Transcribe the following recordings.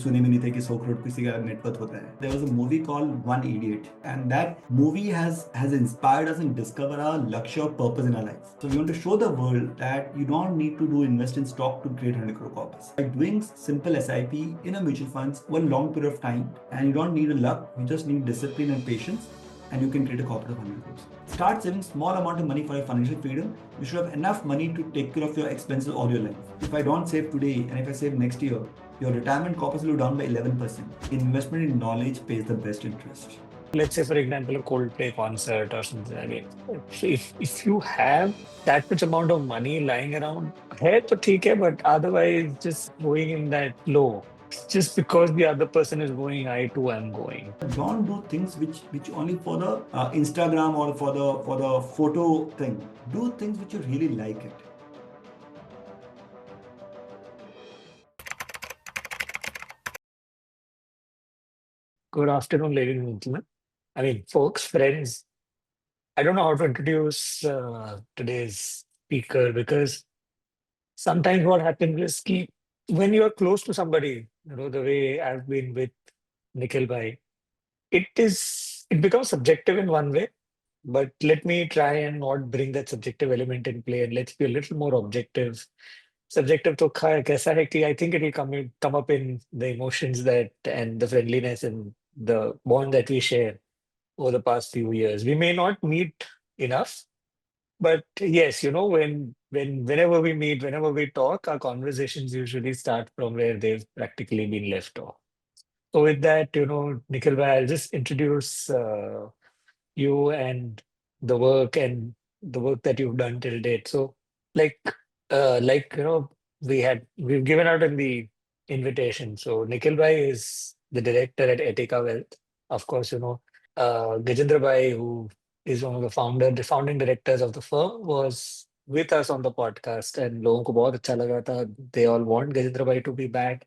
सुने भी नहीं थे कि 100 करोड़ किसी का नेटवर्थ होता है. There was a movie called One Idiot, and that movie has inspired us and discovered our luxury or purpose in our life. So we want to show the world that you don't need to do invest in stock to create 100 crore corpus. By doing simple SIP in a mutual funds one long period of time, and you don't need a luck, you just need discipline and patience, and you can create a corporate of 100 crores. Start saving small amount of money for your financial freedom. You should have enough money to take care of your expenses all your life. If I don't save today and if I save next year, your retirement corpus will be down by 11%. Investment in knowledge pays the best interest. Let's say, for example, a Coldplay concert or something. I mean, if you have that much amount of money lying around, है तो ठीक है, but otherwise just going in that flow. Just because the other person is going, I too am going. Don't do things which only for the Instagram or for the photo thing. Do things which you really like it. Good afternoon, ladies and gentlemen. I mean, folks, friends. I don't know how to introduce today's speaker because sometimes what happens is कि when you are close to somebody, the way I've been with Nikhil bhai, it becomes subjective in one way, but let me try and not bring that subjective element in play and let's be a little more objective. Subjective तो कैसा है कि I think it will come up in the emotions that and the friendliness and the bond that we share over the past few years. We may not meet enough, but yes, whenever we meet, whenever we talk, our conversations usually start from where they've practically been left off. So with that, Nikhil bhai, I'll just introduce you and the work that you've done till date. So like we've given out in the invitation. So Nikhil bhai is the director at Etika Wealth. Of course, Gajendra bhai, who is one of the founding directors of the firm, was with us on the podcast and लोगों को बहुत अच्छा लगा था. They all want Gajendra bhai to be back.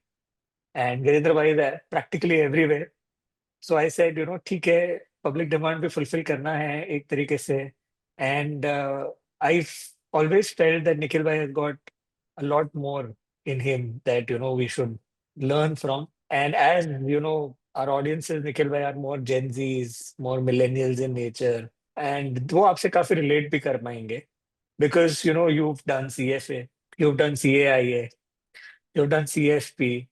And Gajendra bhai is practically everywhere. So I said, ठीक है, public demand भी fulfill करना है एक तरीके से. And I've always felt that Nikhil bhai has got a lot more in him that, we should learn from. And as, our audiences, Nikhil bhai, are more Gen Zs, more millennials in nature. And वो आपसे काफी relate भी कर पाएंगे. Because, you've done CFA, you've done CAIA, you've done CFP,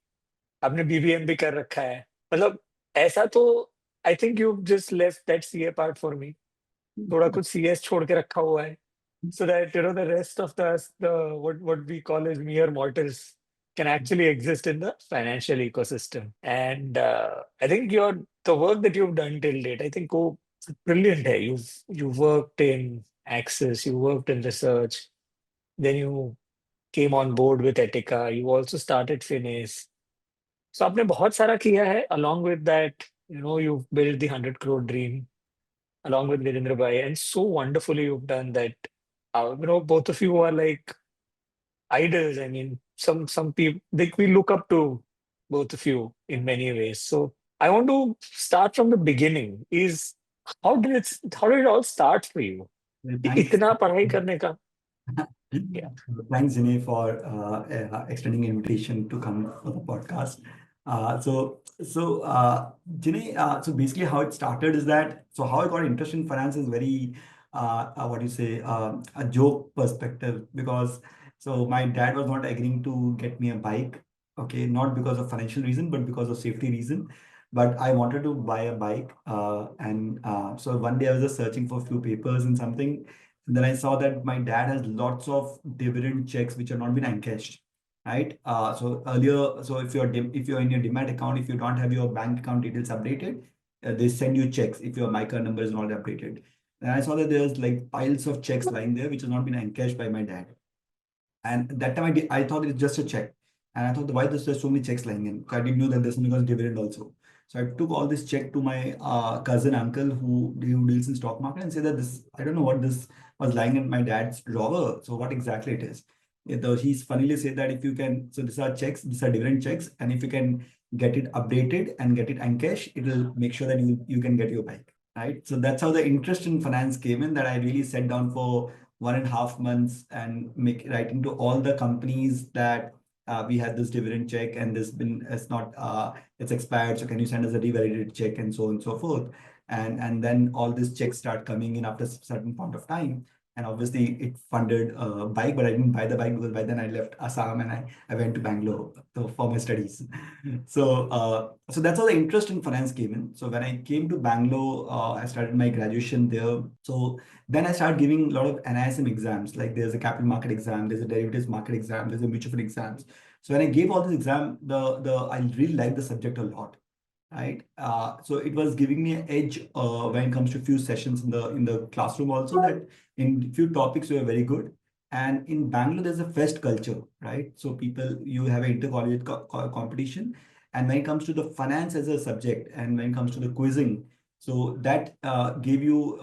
आपने BBM भी कर रखा है. मतलब ऐसा तो I think you just left that CA part for me. थोड़ा कुछ सीएस छोड़ के रखा हुआ है so that the rest of the what we call as mere mortals can actually exist in the financial ecosystem. And I think the work that you've done till date, I think brilliant hai. You've worked in Axis, you worked in research, then you came on board with Etica, you also started Finis. So आपने बहुत सारा किया है. Along with that, you've built the 100 crore dream along with Virendra Bhai, and so wonderfully you've done that. Both of you are like idols. I mean, some people like we look up to both of you in many ways. So I want to start from the beginning. Is how did it all start for you? Thanks. इतना पढ़ाई करने का. Yeah. Thanks, Jinay, for extending invitation to come for the podcast. Jinay, so basically how it started is that, so how I got interested in finance is very, a joke perspective, because so my dad was not agreeing to get me a bike, okay, not because of financial reason, but because of safety reason. But I wanted to buy a bike, so one day I was just searching for a few papers and something, and then I saw that my dad has lots of dividend checks which are not been encashed, right? So earlier, so if you're in your Demat account, if you don't have your bank account details updated, they send you checks if your MICA number is not updated. And I saw that there's like piles of checks lying there which has not been encashed by my dad. And that time I thought it's just a check. And I thought, why there's so many checks lying in? I didn't know that there's something called dividend also. So I took all this check to my cousin uncle who deals in stock market and said that this, I don't know what this was lying in my dad's drawer. So what exactly it is? He's funnily said that if you can, so these are checks, these are dividend checks, and if you can get it updated and get it encashed, it will make sure that you can get your bike, right? So that's how the interest in finance came in, that I really sat down for 1.5 months and writing to all the companies that we had this dividend check and this been it's not it's expired, so can you send us a revalidated check and so on and so forth. And then all these checks start coming in after a certain point of time. And obviously it funded a bike, but I didn't buy the bike because by then I left Assam and I went to Bangalore for my studies. So that's how the interest in finance came in. So when I came to Bangalore, I started my graduation there. So then I started giving a lot of NISM exams. Like there's a capital market exam, there's a derivatives market exam, there's a mutual fund exams. So when I gave all this exam, the I really liked the subject a lot, right? So it was giving me an edge when it comes to few sessions in the classroom also, that in few topics we were very good. And in Bangalore, there's a fest culture, right? So people, you have an inter-collegiate competition. And when it comes to the finance as a subject, and when it comes to the quizzing, so that gave you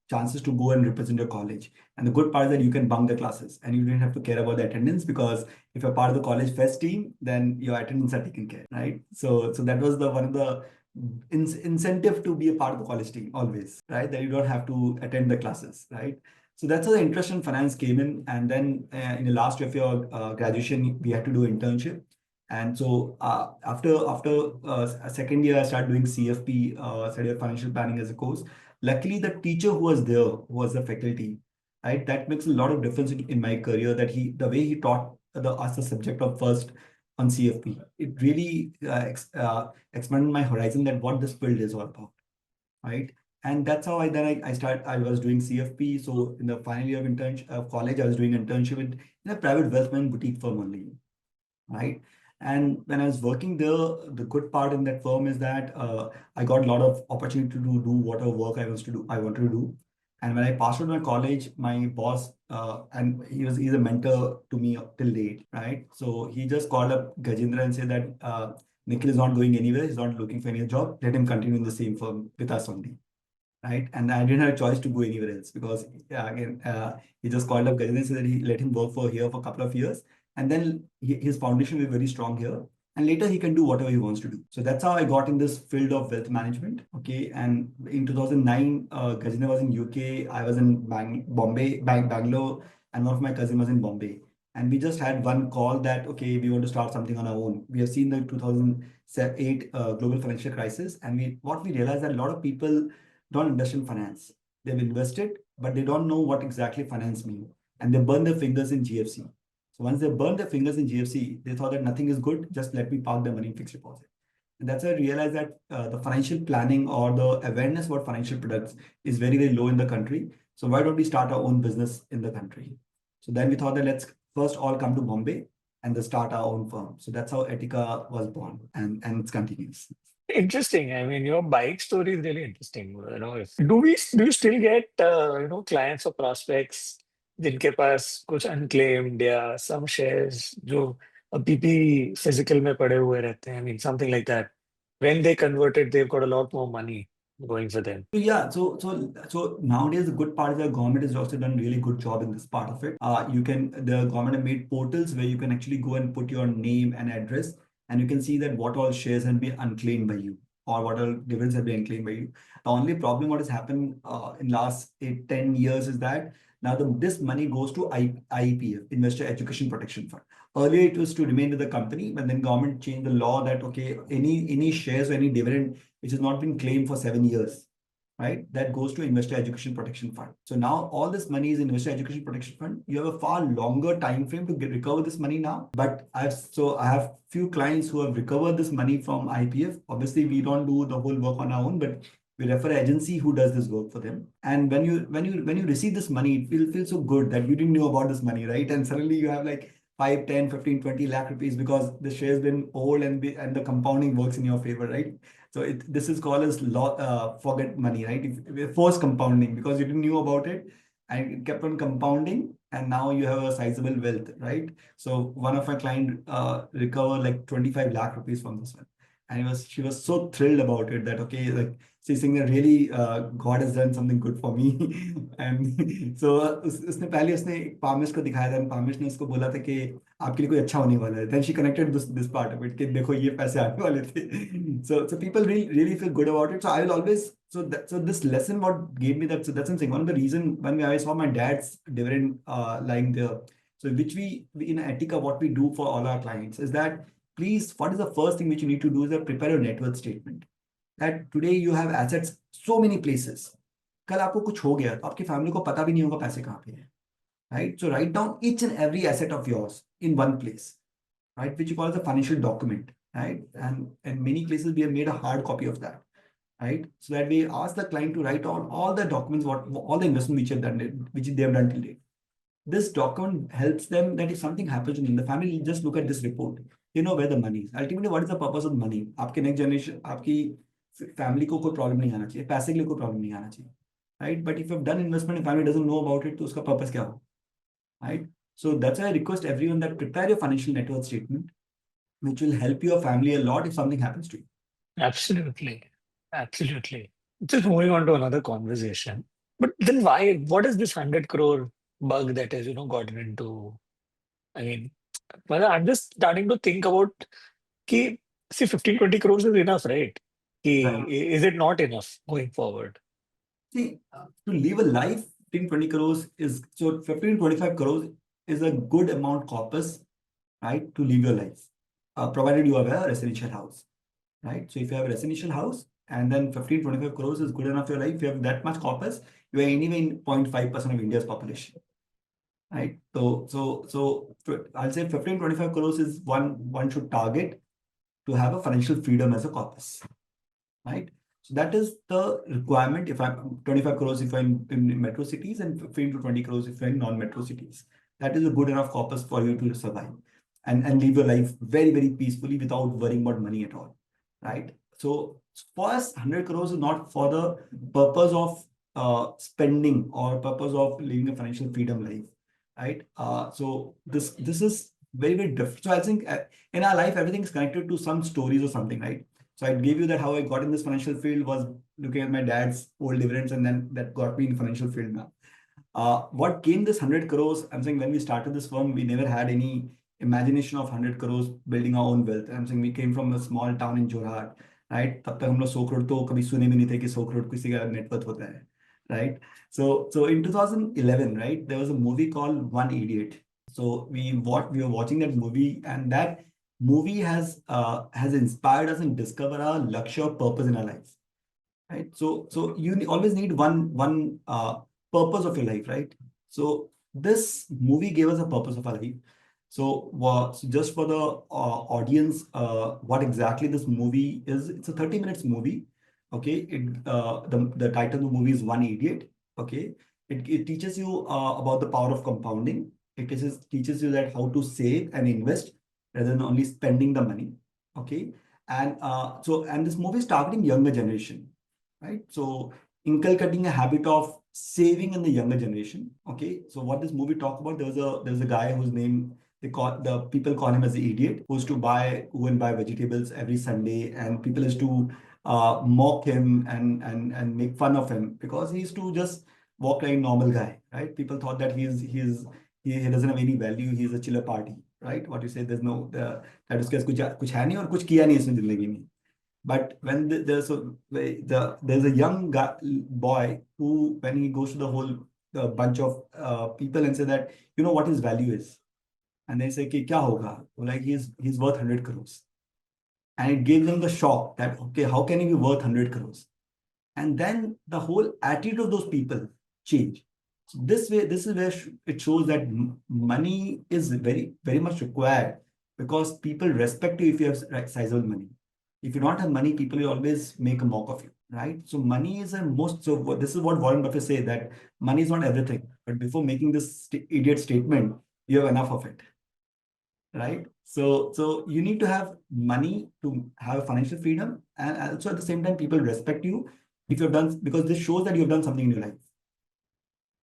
chances to go and represent your college. And the good part is that you can bunk the classes and you didn't have to care about the attendance, because if you're part of the college fest team, then your attendance are taken care, right? So that was the one of the incentive to be a part of the college team always, right? That you don't have to attend the classes, right? So that's how the interest in finance came in. And then in the last year of your graduation, we had to do internship. And so after a second year, I started doing CFP, study of financial planning as a course. Luckily, the teacher who was there, who was the faculty, right? That makes a lot of difference in my career. That the way he taught us the subject of first on CFP, it really expanded my horizon that what this field is all about, right? And that's how I was doing CFP. So in the final year of internship of college, I was doing internship in a private wealth management boutique firm only, right? And when I was working there, the good part in that firm is that I got a lot of opportunity to do whatever work I wanted to do. And when I passed out my college, my boss, and he's a mentor to me till date, right? So he just called up Gajendra and said that Nikhil is not going anywhere. He's not looking for any job. Let him continue in the same firm with us only, right? And I didn't have a choice to go anywhere else, because again, he just called up Gajan and said that he let him work for here for a couple of years, and then his foundation will be very strong here. And later he can do whatever he wants to do. So that's how I got in this field of wealth management. Okay. And in 2009, Gajendra was in UK. I was in Bangalore, and one of my cousins was in Bombay. And we just had one call that, okay, we want to start something on our own. We have seen the 2008 global financial crisis. And what we realized that a lot of people don't understand finance. They've invested, but they don't know what exactly finance means. And they burn their fingers in GFC. So once they burn their fingers in GFC, they thought that nothing is good. Just let me park the money in fixed deposit. And that's how I realized that the financial planning or the awareness about financial products is very, very low in the country. So why don't we start our own business in the country? So then we thought that let's first all come to Bombay and then start our own firm. So that's how Etika was born, and it continues. Interesting. I mean, your bike story is really interesting. If do you still get clients or prospects जिनके पास कुछ unclaimed या some shares जो अभी भी physical में पड़े हुए रहते हैं? I mean, something like that. When they converted, they've got a lot more money going for them. So yeah, so nowadays the good part is the government has also done really good job in this part of it. The government have made portals where you can actually go and put your name and address, and you can see that what all shares have been unclaimed by you, or what all dividends have been unclaimed by you. The only problem what has happened in last 8-10 years is that now this money goes to IEPF, Investor Education Protection Fund. Earlier it was to remain with the company, but then government changed the law that okay, any shares or any dividend which has not been claimed for 7 years, right? That goes to Investor Education Protection Fund. So now all this money is in Investor Education Protection Fund. You have a far longer time frame to recover this money now. But I have few clients who have recovered this money from IPF. Obviously, we don't do the whole work on our own, but we refer an agency who does this work for them. And when you receive this money, it will feel so good that you didn't know about this money, right? And suddenly you have like 5, 10, 15, 20 lakh rupees because the share has been old, and the compounding works in your favor, right? So this is called as forget money, right? Forced compounding, because you didn't knew about it and it kept on compounding, and now you have a sizable wealth, right? So one of my client recovered like 25 lakh rupees from this one. And she was so thrilled about it that, okay, like she's saying that really God has done something good for me. And so उसने पहले उसने पामिश को दिखाया था, पामिश ने उसको बोला था कि आपके लिए कोई अच्छा होने वाला है. Then she connected this part of it कि देखो ये पैसे आने वाले थे. So people really feel good about it. So I will always, so this lesson what gave me that, so that's something, one of the reason when I saw my dad's dividend lying there, So which we in Etica, what we do for all our clients is that, please, what is the first thing which you need to do is that prepare your net worth statement. That today you have assets so many places. कल आपको कुछ हो गया तो आपकी family को पता भी नहीं होगा पैसे कहाँ पे हैं, right? So write down each and every asset of yours in one place, right? Which you call as a financial document, right? And in many places we have made a hard copy of that, right? So that we ask the client to write down all the documents, what all the investment which have done, which they have done till date. This document helps them that if something happens in the family, just look at this report. You know where the money is. Ultimately, what is the purpose of money? आपके next generation, आपकी family को कोई problem नहीं आना चाहिए, पैसे के लिए कोई problem नहीं आना चाहिए, right? But if you've done investment and family doesn't know about it, तो उसका purpose क्या हो, right? So that's why I request everyone that prepare your financial net worth statement, which will help your family a lot if something happens to you. Absolutely. Absolutely. Just moving on to another conversation. But then why, what is this 100 crore bug that has, gotten into? I mean, well, I'm just starting to think about ki, see, 15, 20 crores is enough, right? Right. Is it not enough going forward? See, to live a life, 15, 20 crores is, so 15, 25 crores is a good amount corpus, right, to live your life, provided you have a residential house, right? So if you have a residential house and then 15, 25 crores is good enough for your life, if you have that much corpus, you are anyway in 0.5% of India's population, right? So I'll say 15, 25 crores is one should target to have a financial freedom as a corpus, right? So that is the requirement. If I'm 25 crores, if I'm in metro cities, and 15 to 20 crores if I'm in non-metro cities, that is a good enough corpus for you to survive and live your life very, very peacefully without worrying about money at all, right? So for us, 100 crores is not for the purpose of spending or purpose of living a financial freedom life, right? So this is very, very different. So I think in our life, everything is connected to some stories or something, right? So I gave you that how I got in this financial field was looking at my dad's old dividends, and then that got me in financial field now. What came this 100 crores? I'm saying when we started this firm, we never had any imagination of 100 crores building our own wealth. I'm saying we came from a small town in Jorhat, right? तब तक हम लोग 100 करोड़ तो कभी सुने भी नहीं थे कि 100 करोड़ किसी का net worth होता है, right? So in 2011, right, there was a movie called One Idiot. So we were watching that movie, and that movie has inspired us and discovered our luxury of purpose in our life, right? So you always need one purpose of your life, right? So this movie gave us a purpose of our life. So just for the audience, what exactly this movie is? It's a 30 minutes movie. Okay, the title of the movie is One Idiot. Okay, it teaches you about the power of compounding. It teaches you that how to save and invest rather than only spending the money. Okay, and this movie is targeting younger generation, right? So inculcating a habit of saving in the younger generation. Okay, so what this movie talk about? There's a guy whose name the people call him as the idiot, who used to go and buy vegetables every Sunday, and people used to mock him and make fun of him because he used to just walk like a normal guy, right? People thought that he doesn't have any value. He's a chiller party, right? What you say? There's no that उसके पास कुछ है नहीं और कुछ किया नहीं इसने जिंदगी में. But when there's a young boy who, when he goes to the whole bunch of people and say that, you know what his value is, and they say कि क्या होगा? Like he's worth 100 crores, and it gave them the shock that, okay, how can he be worth 100 crores? And then the whole attitude of those people change. So this is where it shows that money is very, very much required, because people respect you if you have sizable money. If you don't have money, people will always make a mock of you, right? So money is a most. So this is what Warren Buffett say, that money is not everything, but before making this idiot statement, you have enough of it, right? So you need to have money to have financial freedom, and also at the same time, people respect you if you've done, because this shows that you've done something in your life,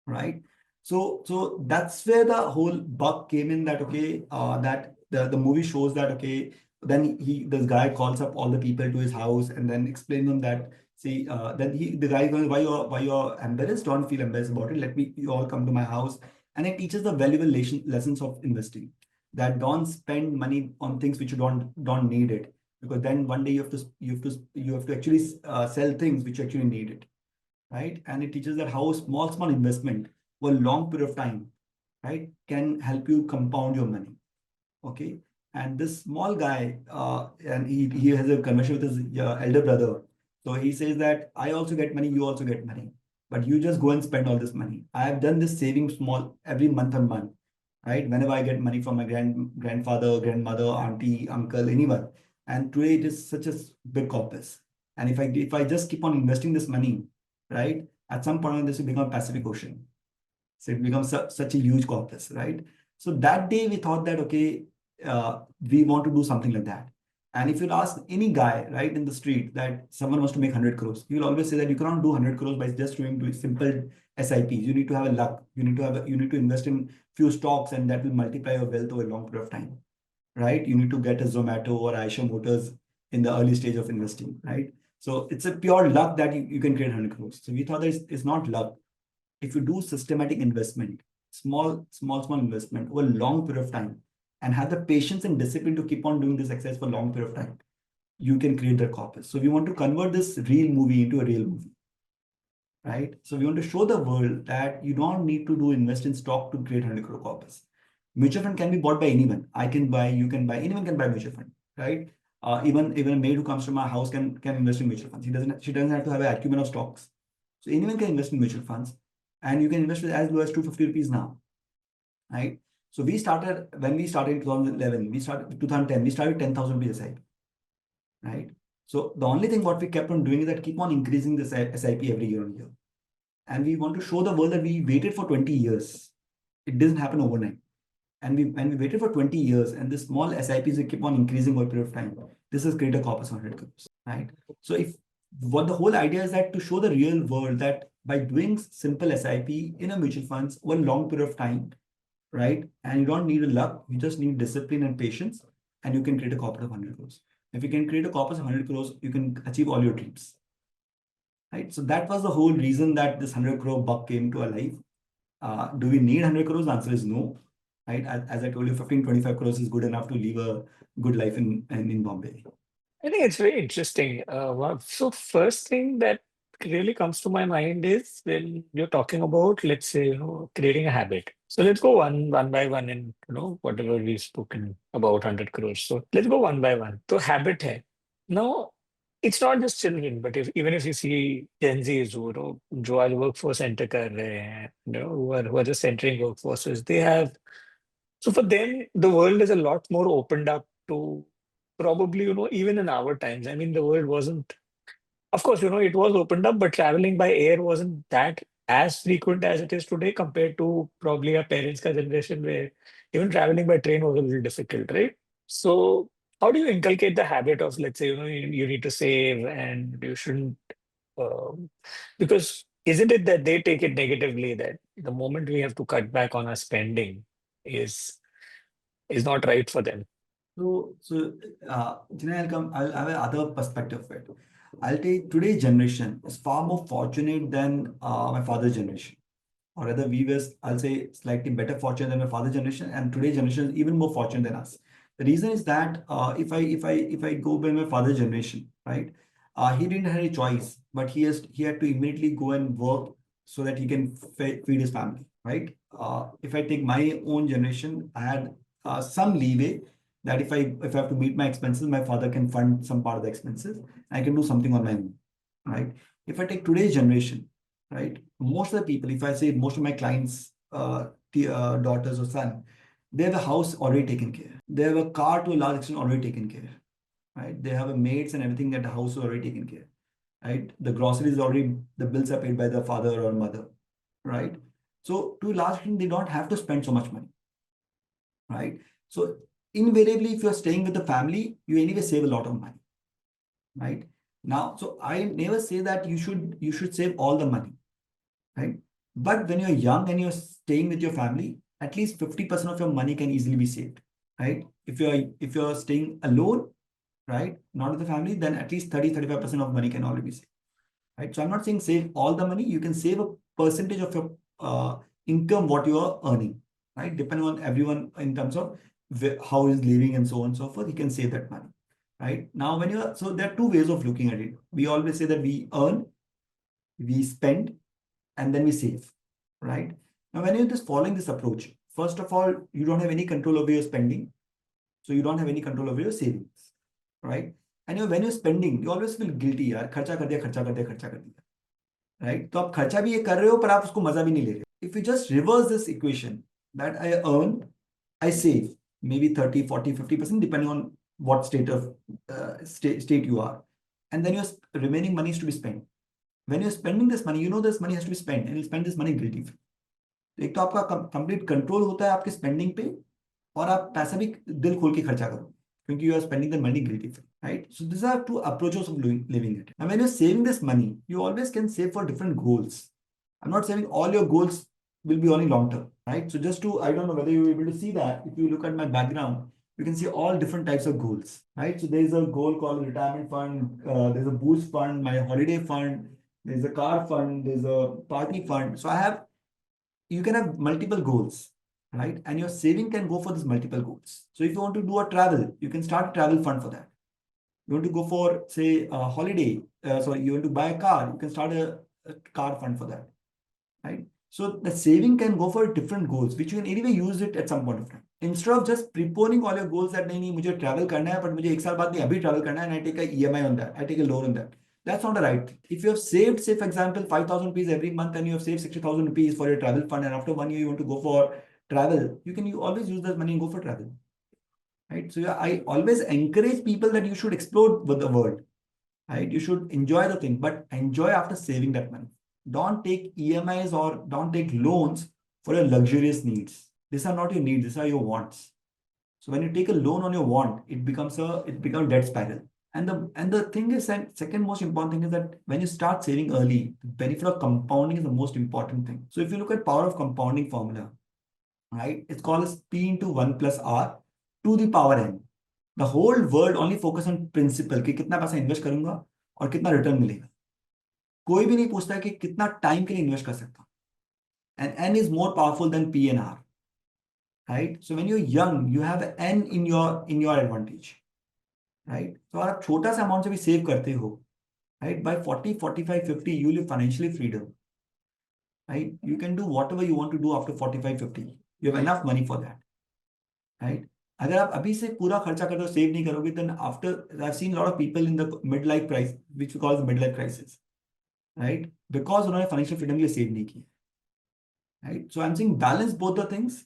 right? So that's where the whole bug came in, that okay, that the movie shows that, okay, then this guy calls up all the people to his house and then explain them that, see, then the guy goes, why you're embarrassed? Don't feel embarrassed about it. Let me, you all come to my house. And it teaches the valuable lessons of investing, that don't spend money on things which you don't need it, because then one day you have to actually sell things which you actually need it, right? And it teaches that how small investment over a long period of time right, can help you compound your money. Okay. And this small guy, and he has a conversation with his elder brother. So he says that I also get money, you also get money, but you just go and spend all this money. I have done this saving small every month and month, right? Whenever I get money from my grandfather, grandmother, auntie, uncle, anyone. And today it is such a big corpus. And if I just keep on investing this money, right, at some point this will become a Pacific Ocean. So it becomes such a huge corpus, right? So that day we thought that, okay, we want to do something like that. And if you ask any guy, right, in the street that someone wants to make 100 crores, he will always say that you cannot do 100 crores by just doing simple SIPs. You need to have a luck. You need to invest in few stocks, and that will multiply your wealth over a long period of time, right? You need to get a Zomato or Aisha Motors in the early stage of investing, right? So it's a pure luck that you can create 100 crores. So we thought that it's not luck. If you do systematic investment, small investment over a long period of time, and have the patience and discipline to keep on doing this exercise for a long period of time, you can create the corpus. So we want to convert this real movie into a real movie, right? So we want to show the world that you don't need to do invest in stock to create 100 crore corpus. Mutual fund can be bought by anyone. I can buy, you can buy, anyone can buy mutual fund, right? Even a maid who comes to my house can invest in mutual funds. She doesn't have to have an acumen of stocks. So anyone can invest in mutual funds, and you can invest with as low as 250 rupees now, right? So we started when we started in 2011, we started 2010, we started 10,000 rupees SIP, right? So the only thing what we kept on doing is that keep on increasing this SIP every year on year. And we want to show the world that we waited for 20 years. It doesn't happen overnight. And when we waited for 20 years and the small SIPs will keep on increasing over a period of time, this is greater corpus 100 crores, right? So if what the whole idea is that to show the real world that by doing simple SIP in a mutual funds over a long period of time, right? And you don't need a luck, you just need discipline and patience, and you can create a corpus of 100 crores. If you can create a corpus of 100 crores, you can achieve all your dreams, right? So that was the whole reason that this 100 crore buck came to our life. Do we need 100 crores? The answer is no, right? As I told you, 15-25 crores is good enough to live a good life in Bombay. I think it's very interesting. So first thing that really comes to my mind is when you're talking about, let's say, creating a habit. So let's go one by one in, whatever we've spoken about 100 crores. So let's go one by one. So habit hai. Now, it's not just children, but even if you see Gen Zs जो आज workforce enter कर रहे हैं, who are just entering workforces, they have so for them, the world is a lot more opened up to probably, even in our times. I mean, the world wasn't, of course, it was opened up, but traveling by air wasn't that as frequent as it is today compared to probably our parents' generation, where even traveling by train was a little difficult, right? So, how do you inculcate the habit of, let's say, you need to save and you shouldn't, um, because isn't it that they take it negatively that the moment we have to cut back on our spending is is not right for them. Jinay, I'll have another perspective of it. I'll take today's generation is far more fortunate than my father's generation. Or rather, we were, I'll say, slightly better fortunate than my father's generation, and today's generation is even more fortunate than us. The reason is that if I go by my father's generation, right, he didn't have any choice, but he had to immediately go and work so that he can feed his family, right? If I take my own generation, I had some leeway that if I have to meet my expenses, my father can fund some part of the expenses. I can do something on my own, right? If I take today's generation, right? Most of the people, if I say most of my clients, daughters or son, they have a house already taken care. They have a car to a large extent already taken care, right? They have a maids and everything at the house is already taken care, right? The groceries already, the bills are paid by the father or mother, right? So to a large extent, they don't have to spend so much money, right? So invariably, if you're staying with the family, you anyway save a lot of money, right? Now, so I never say that you should save all the money, right? But when you're young and you're staying with your family, at least 50% of your money can easily be saved, right? If you're staying alone, right, not with the family, then at least 30-35% of money can already be saved, right? So I'm not saying save all the money. You can save a percentage of your income, what you are earning, right? Depending on everyone in terms of how he's living and so on and so forth, he can save that money, right? Now, so there are two ways of looking at it. We always say that we earn, we spend, and then we save, right? Now, when you're just following this approach, first of all, you don't have any control over your spending. So you don't have any control over your savings, right? And when you're spending, you always feel guilty, यार खर्चा कर दिया, खर्चा कर दिया, खर्चा कर दिया, right? तो आप खर्चा भी ये कर रहे हो, पर आप उसको मजा भी नहीं ले रहे. If you just reverse this equation, that I earn, I save maybe 30, 40, 50%, depending on what state you are. And then your remaining money is to be spent. When you're spending this money, you know this money has to be spent, and you spend this money guilty free. तो एक तो आपका complete control होता है आपके spending पे, और आप पैसा भी दिल खोल के खर्चा करो, क्योंकि you are spending the money guilty free, right? So this are two approaches of living it. And when you are saving this money, you always can save for different goals. I'm not saying all your goals will be only long term, right? So just to, I don't know whether you're able to see that. If you look at my background, you can see all different types of goals, right? So there's a goal called retirement fund, there's a boost fund, my holiday fund, there's a car fund, there's a party fund. So you can have multiple goals, right? And your saving can go for these multiple goals. So if you want to do a travel, you can start a travel fund for that. You want to go for, say, a holiday, so you want to buy a car, you can start a car fund for that, right? So the saving can go for different goals, which you can anyway use it at some point of time. Instead of just preponing all your goals that नहीं मुझे travel करना है, but मुझे एक साल बाद नहीं अभी travel करना है, and I take a EMI on that, I take a loan on that. That's not the right thing. If you have saved, say, for example, 5,000 rupees every month, and you have saved 60,000 rupees for your travel fund, and after 1 year you want to go for travel, you always use that money and go for travel, right? So I always encourage people that you should explore with the world, right? You should enjoy the thing, but enjoy after saving that money. Don't take EMIs or don't take loans for your luxurious needs. These are not your needs, these are your wants. So when you take a loan on your want, it becomes debt spiral. And the thing is, and second most important thing is that when you start saving early, the benefit of compounding is the most important thing. So if you look at power of compounding formula, right, it's called as P into 1 plus R to the power n. The whole world only focus on principle कि कितना पैसा invest करूंगा और कितना return मिलेगा. कोई भी नहीं पूछता है कि कितना टाइम के लिए इन्वेस्ट कर सकता. And n is more powerful than P and R, right? So when you're young, you have n in your advantage, right? So अगर आप छोटा सा अमाउंट से भी सेव करते हो, right, by 40, 45, 50, you live financially freedom, right? You can do whatever you want to do after 45, 50. You have enough money for that, right? अगर आप अभी से पूरा खर्चा करते हो, सेव नहीं करोगे, then after, I've seen a lot of people in the midlife crisis, which we call the midlife crisis, right? Because उन्होंने financial freedom के लिए सेव नहीं किया, right? So I'm saying balance both the things.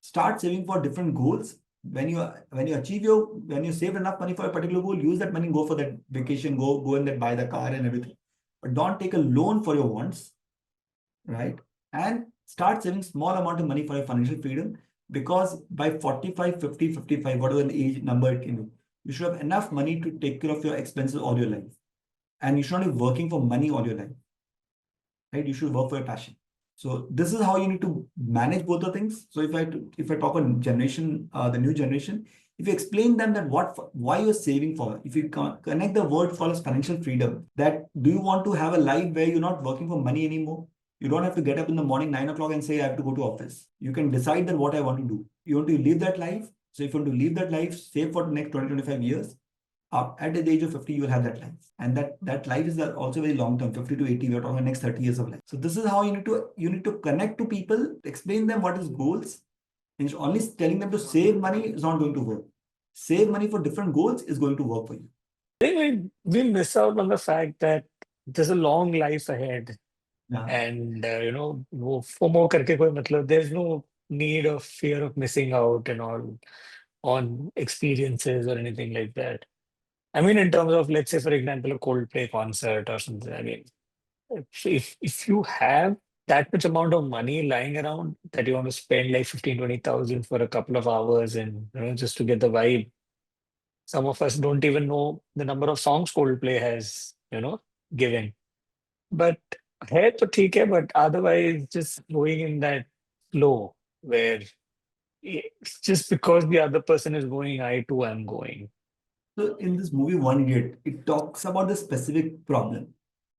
Start saving for different goals. When you save enough money for a particular goal, use that money, go for that vacation, go and then buy the car and everything. But don't take a loan for your wants, right? And start saving small amount of money for your financial freedom, because by 45, 50, 55, whatever the age number it can be, you should have enough money to take care of your expenses all your life. And you should not be working for money all your life, right? You should work for your passion. So this is how you need to manage both the things. So if I talk on generation, the new generation, if you explain them that why you're saving for, if you connect the word for as financial freedom, that do you want to have a life where you're not working for money anymore? You don't have to get up in the morning 9 o'clock and say, I have to go to office. You can decide that what I want to do. You want to live that life. So if you want to live that life, save for the next 20, 25 years, at the age of 50, you will have that life. And that life is also very long term, 50 to 80, we're talking next 30 years of life. So this is how you need to connect to people, explain them what is goals. And only telling them to save money is not going to work. Save money for different goals is going to work for you. I think we miss out on the fact that there's a long life ahead. Yeah. And वो FOMO करके कोई मतलब, there's no need of fear of missing out and all on experiences or anything like that. I mean, in terms of, let's say, for example, a Coldplay concert or something. I mean, if you have that much amount of money lying around that you want to spend like 15, 20,000 for a couple of hours and just to get the vibe, some of us don't even know the number of songs Coldplay has, given. But है तो ठीक है, but otherwise just going in that flow where it's just because the other person is going, I too am going. So in this movie, One Idiot, it talks about the specific problem,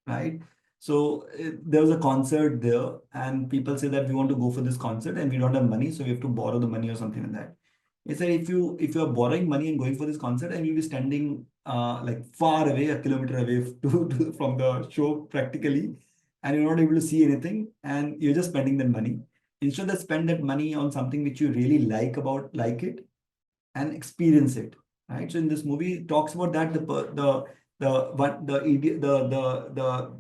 right? So there was a concert there, and people say that we want to go for this concert and we don't have money, so we have to borrow the money or something like that. He said if you are borrowing money and going for this concert, and you'll be standing like far away, a kilometer away from the show practically, and you're not able to see anything, and you're just spending that money. Instead of spend that money on something which you really like it, and experience it, right? So in this movie, it talks about that the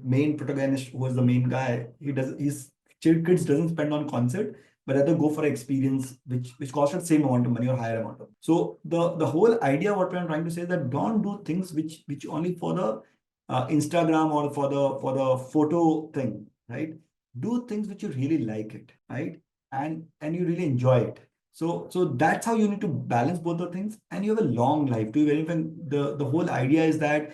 main protagonist, who was the main guy, his kids doesn't spend on concert, but rather go for an experience which costs the same amount of money or higher amount of. So the whole idea, what I'm trying to say, is that don't do things which only for the Instagram or for the photo thing, right? Do things which you really like it, right? And you really enjoy it. So that's how you need to balance both the things, and you have a long life to even the whole idea is that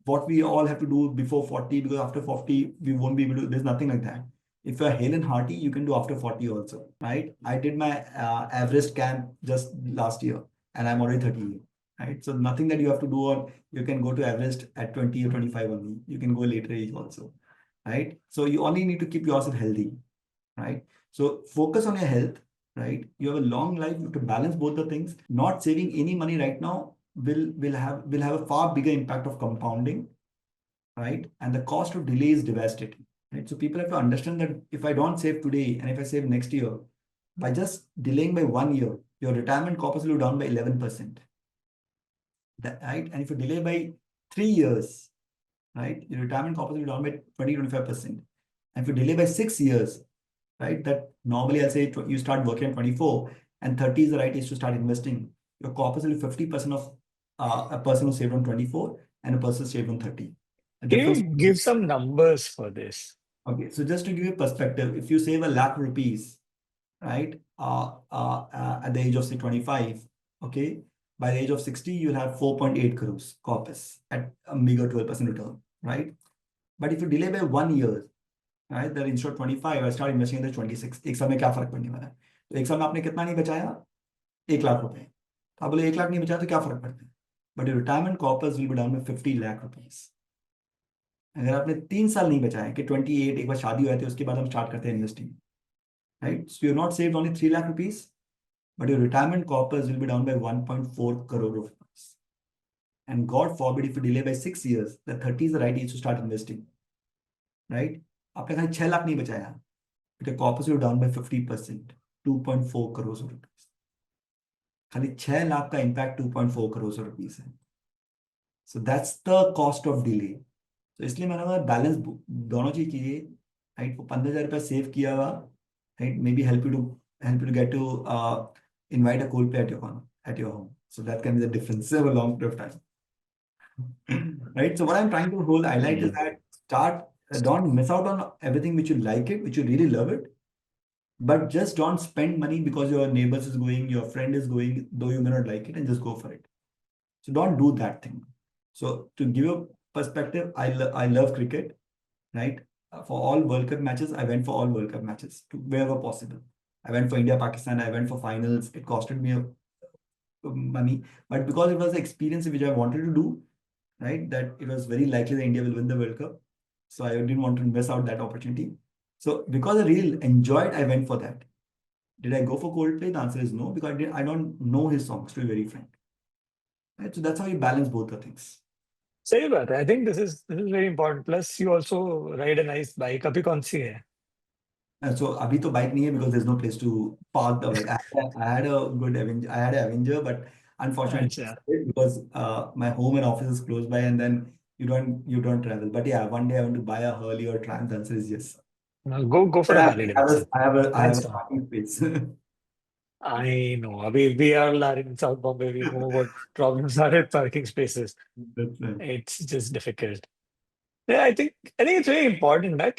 what we all have to do before 40, because after 40 we won't be able to. There's nothing like that. If you're hale and hearty, you can do after 40 also, right? I did my Everest camp just last year, and I'm already 30, right? So nothing that you have to do, or you can go to Everest at 20 or 25 only. You can go later age also, right? So you only need to keep yourself healthy, right? So focus on your health, right? You have a long life. You have to balance both the things. Not saving any money right now will have a far bigger impact of compounding, right? And the cost of delay is devastating, right? So people have to understand that if I don't save today and if I save next year, by just delaying by 1 year, your retirement corpus will be down by 11%. Right? And if you delay by 3 years, right, your retirement corpus will be down by 20-25%. And if you delay by 6 years, right, that normally I'll say you start working at 24 and 30 is the right age to start investing. Your corpus will be 50% of a person who saved on 24 and a person who saved on 30. The Can difference. you give some numbers for this? Okay, so just to give you a perspective, if you save 1 lakh rupees, right, at the age of say 25, okay, by the age of 60, you'll have 4.8 crores corpus at a meager 12% return, right? But if you delay by 1 year, right, that instead of 25, I start investing in the 26. एक साल में क्या फर्क पड़ने वाला है? तो एक साल में आपने कितना नहीं बचाया? 1 लाख रुपए. तो आप बोले 1 लाख नहीं बचाया तो क्या फर्क पड़ता है? But your retirement corpus will be down by 50 lakh rupees. अगर आपने 3 साल नहीं बचाया कि 28 एक बार शादी हो जाती है उसके बाद हम स्टार्ट करते हैं investing, right? So you're not saved only 3 lakh rupees, but your retirement corpus will be down by 1.4 crore rupees. And God forbid if you delay by 6 years, the 30 is the right age to start investing, right? आपने खाली 6 लाख नहीं बचाया, but your corpus will down by 50%, 2.4 crores of rupees. खाली 6 लाख का impact 2.4 crores of rupees है. So that's the cost of delay. तो इसलिए मैंने बोला बैलेंस दोनों चीज कीजिए, राइट? वो 15,000 रुपया सेव किया हुआ, right, maybe help you get to invite a Coldplay at your home. So that can be the difference over a long period of time. Right? So what I'm trying to hold highlight is Mm. that don't miss out on everything which you like it, which you really love it, but just don't spend money because your neighbors is going, your friend is going, though you may not like it, and just go for it. So don't do that thing. So to give you a perspective, I love cricket, right? For all World Cup matches, I went for all World Cup matches to wherever possible. I went for India, Pakistan. I went for finals. It costed me money, but because it was an experience which I wanted to do, right? That it was very likely that India will win the World Cup, so I didn't want to miss out that opportunity. So because I really enjoyed, I went for that. Did I go for Coldplay? The answer is no, because I don't know his songs, to be very frank. Right? So that's how you balance both the things. सही बात है. I think this is very important. Plus, you also ride a nice bike. अभी कौन सी है? So अभी तो bike नहीं है because there's no place to park the bike. I had a good Avenger. I had an Avenger, but unfortunately अच्छा. because my home and office is close by, and then you don't travel. But yeah, one day I want to buy a Harley or Triumph. The answer is yes. Now go for But a I Harley have a Davidson. I have a I have Hands a down. parking space. I know. Abhi, we all are in South Bombay. We know what problems are at parking spaces. That's right. It's just difficult. Yeah, I think it's very important, na,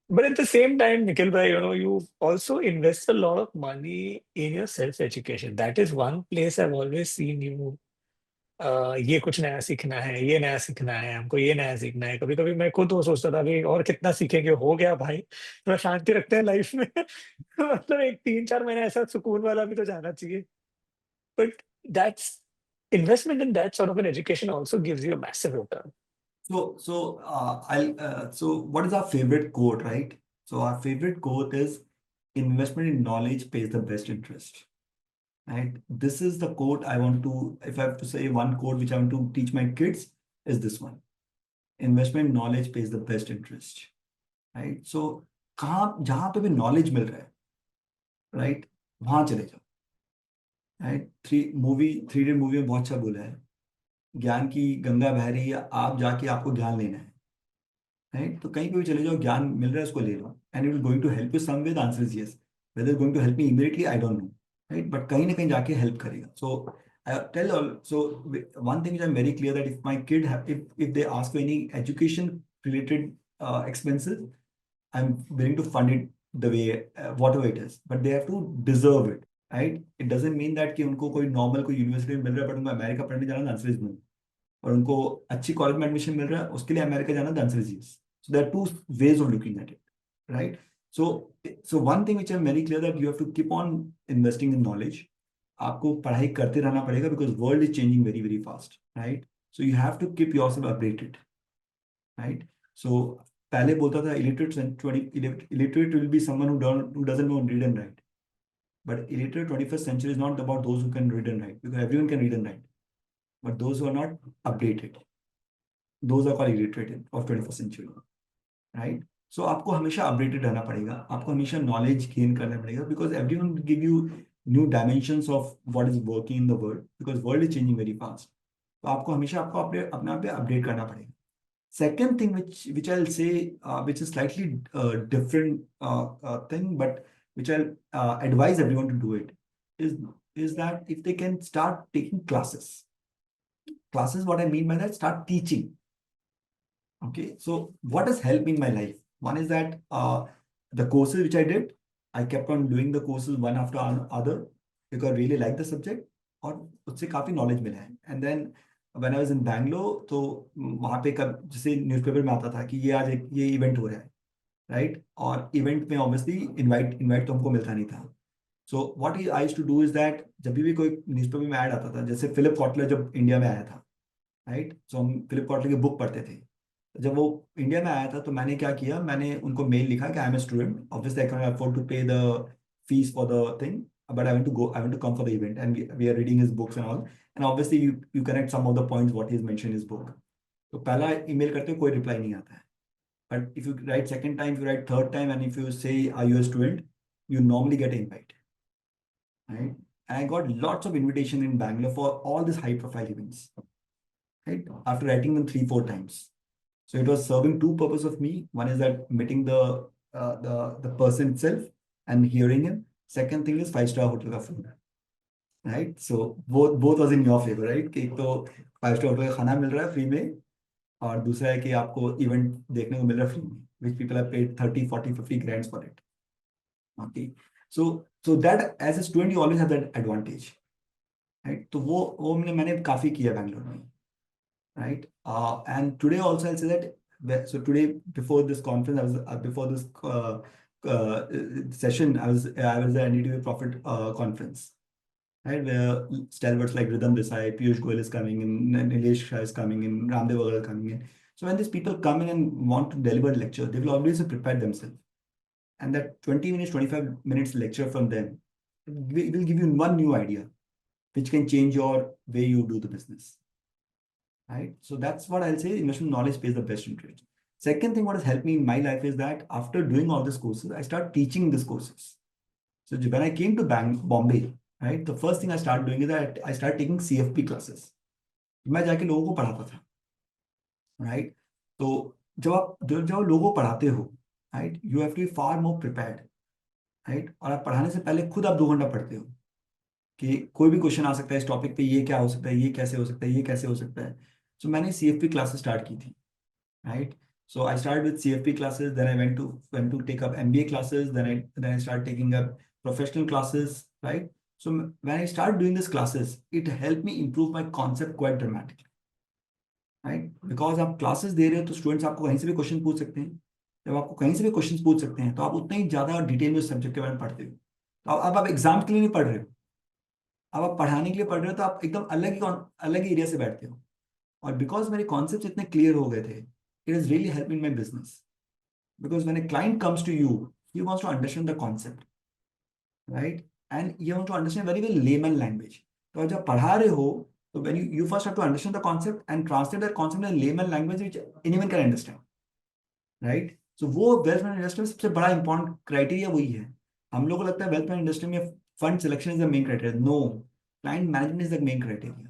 but at the same time, Nikhil bhai, you also invest a lot of money in your self-education. That is one place I've always seen you. ये कुछ नया सीखना है, ये नया सीखना है, हमको ये नया सीखना है. कभी कभी मैं खुद वो सोचता था अभी और कितना सीखेंगे, हो गया भाई, थोड़ा शांति रखते हैं लाइफ में. मतलब एक 3-4 महीने ऐसा सुकून वाला भी तो जाना चाहिए. But that's investment in that sort of an education also gives you a massive return. So what is our favorite quote, right? So our favorite quote is investment in knowledge pays the best interest. Right? This is the quote I want to, if I have to say one quote which I want to teach my kids, is this one. Investment in knowledge pays the best interest. Right? So कहाँ जहाँ पे भी knowledge मिल रहा है, right, वहां चले जाओ। Right, 3D movie में बहुत अच्छा बोला है, ज्ञान की गंगा बह रही है, आप जाके आपको ज्ञान लेना है। राइट, तो कहीं पे भी चले जाओ, ज्ञान मिल रहा है उसको ले लो, and it is going to help you some way, the answer is yes. Whether going to help me immediately, I don't know. Right, but कहीं ना कहीं जाके हेल्प करेगा। So I tell also one thing, I am very clear that if my kid, if they ask for any education related expenses, I'm willing to fund it the way whatever it is, but they have to deserve it. Right, it doesn't mean that कि उनको कोई normal कोई university में मिल रहा है, but उनको America पढ़ने जाना, आंसर इज नो। और उनको अच्छी कॉलेज में एडमिशन मिल रहा है, उसके लिए अमेरिका जाना, the answer is yes. So there are two ways of looking at it. Right, so so one thing which I am very clear that you have to keep on investing in knowledge. आपको पढ़ाई करते रहना पड़ेगा, because world is changing very very fast. Right, so you have to keep yourself updated. Right, so पहले बोलता था illiterate will be someone who doesn't know read and write, but illiterate 21st century is not about those who can read and write, because everyone can read and write, but those who are not updated, those are called illiterate of 21st century. Right, so आपको हमेशा updated रहना पड़ेगा, आपको हमेशा knowledge gain करना पड़ेगा, because everyone give you new dimensions of what is working in the world, because world is changing very fast. तो आपको हमेशा आपको अपने आप पे अपडेट करना पड़ेगा। Second thing which I'll say, which is slightly different thing, but which I'll advise everyone to do it, is is that if they can start taking classes. Classes, what I mean by that, start teaching. Okay, so what has helped me in my life? One is that the courses which I did, I kept on doing the courses one after other, because I really like the subject, और उससे काफी knowledge मिला है। And then when I was in Bangalore, तो वहाँ पे कब जैसे न्यूज़पेपर में आता था कि ये आज ये इवेंट हो रहा है। राइट, और इवेंट में ऑब्वियसली इनवाइट इनवाइट तो हमको मिलता नहीं था। So what I used to do is that, जब भी कोई न्यूज़पेपर में ऐड आता था, जैसे फिलिप कॉटलर जब इंडिया में आया था, राइट, सो हम फिलिप कॉटलर की बुक पढ़ते थे। जब वो इंडिया में आया था, तो मैंने क्या किया, मैंने उनको मेल लिखा कि I am a student, obviously I can afford to pay the fees for the thing, but I want to come for the event, and we are reading his books and all, and obviously you connect some of the points what he has mentioned in his book. तो पहला email करते हो, कोई reply नहीं आता है, but if you write second time, if you write third time, and if you say are you a student, you normally get an invite. Right, and I got lots of invitation in Bangalore for all these high profile events, right, after writing them 3 4 times. So it was serving two purposes of me. One is that meeting the person itself and hearing him. Second thing is 5 star hotel का food. Right? So both was in your favor, right? कि एक तो 5 star hotel का खाना मिल रहा है free में, और दूसरा है कि आपको इवेंट देखने को मिल रहा है फ्री में, which people have paid 30 40 50 grand for it. Okay. So that as a student you always have that advantage. Right? तो वो मैंने काफी किया बैंगलोर में. Right? And today also I'll say that. So today, before this conference, I was before this session, I was at NDTV Profit conference, right? Where stalwarts like Rhythm Desai, Piyush Goyal is coming in, and Nilesh Shah is coming in, Ramdev Agarwal coming in. So when these people come in and want to deliver a lecture, they will always prepare themselves, and that 20 minutes, 25 minutes lecture from them will give you one new idea, which can change your way you do the business. Right? So that's what I'll say, investment knowledge pays the best interest. Second thing, what has helped me in my life is that after doing all these courses, I start teaching these courses. So when I came to Bombay, right, the first thing I started doing is that I started taking CFP classes. मैं जाके लोगों को पढ़ाता था, right? तो जब आप लोगों को पढ़ाते हो, right, you have to be far more prepared, right? और आप पढ़ाने से पहले खुद आप 2 घंटा पढ़ते हो कि कोई भी क्वेश्चन आ सकता है इस टॉपिक पे, ये क्या हो सकता है, ये कैसे हो सकता है, ये कैसे हो सकता है। सो मैंने CFP क्लासेस स्टार्ट की थी, right? So I started with CFP classes, then I went to take up MBA classes, then I started taking up professional classes, right? So when I started doing these classes, it helped me improve my concept quite dramatically, right? Because आप classes दे रहे हो तो students आपको कहीं से भी question पूछ सकते हैं। जब आपको कहीं से भी क्वेश्चन पूछ सकते हैं, तो आप उतना ही ज्यादा डिटेल में उस सब्जेक्ट के बारे में पढ़ते हो। तो अब आप एग्जाम के लिए नहीं पढ़ रहे हो, अब आप पढ़ाने के लिए पढ़ रहे हो, तो आप एकदम अलग ही एरिया से बैठते हो। और बिकॉज मेरे कॉन्सेप्ट इतने क्लियर हो गए थे, it has really helped me in my business. Because when a client comes to you, he wants to understand the concept, right? And you want to understand very well layman language. तो जब पढ़ा रहे हो, तो when you first have to understand the concept and translate that concept in layman language which anyone can understand, right? So वो wealth management में सबसे बड़ा इंपॉर्टेंट क्राइटेरिया वही है हम लोग को लगता है वेल्थ मैनेजमेंट इंडस्ट्री में fund selection is the main criteria, no, client management is the main criteria.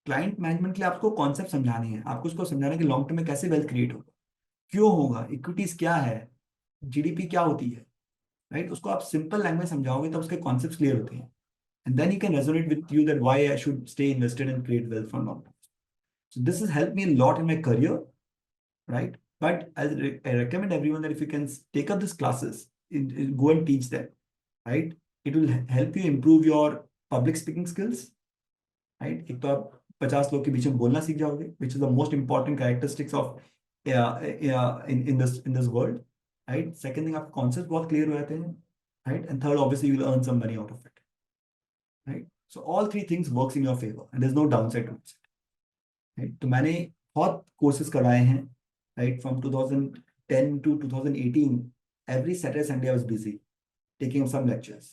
Client management के लिए आपको कॉन्सेप्ट समझाने हैं, आपको उसको समझाना है कि लॉन्ग टर्म में कैसे वेल्थ क्रिएट होगा, क्यों होगा, इक्विटीज क्या है, जीडीपी क्या होती है, राइट? उसको आप सिंपल लैंग्वेज समझाओगे तब उसके कॉन्सेप्ट क्लियर होते हैं, and then he can resonate with you that why I should stay invested and create wealth for long term. So this has helped me a lot in my career, right? But I recommend everyone that if you can take up these classes, go and teach them, right? It will help you improve your public speaking skills, right? एक तो आप 50 लोग के बीच में बोलना सीख जाओगे, which is the most important characteristics of in this world, right? Second thing, आपके concepts बहुत clear हो जाते हैं, right? And third, obviously, you will earn some money out of it, right? So all three things works in your favor, and there's no downside to it, right? तो मैंने बहुत courses करवाए हैं, right? From 2010 to 2018, every Saturday Sunday I was busy taking some lectures,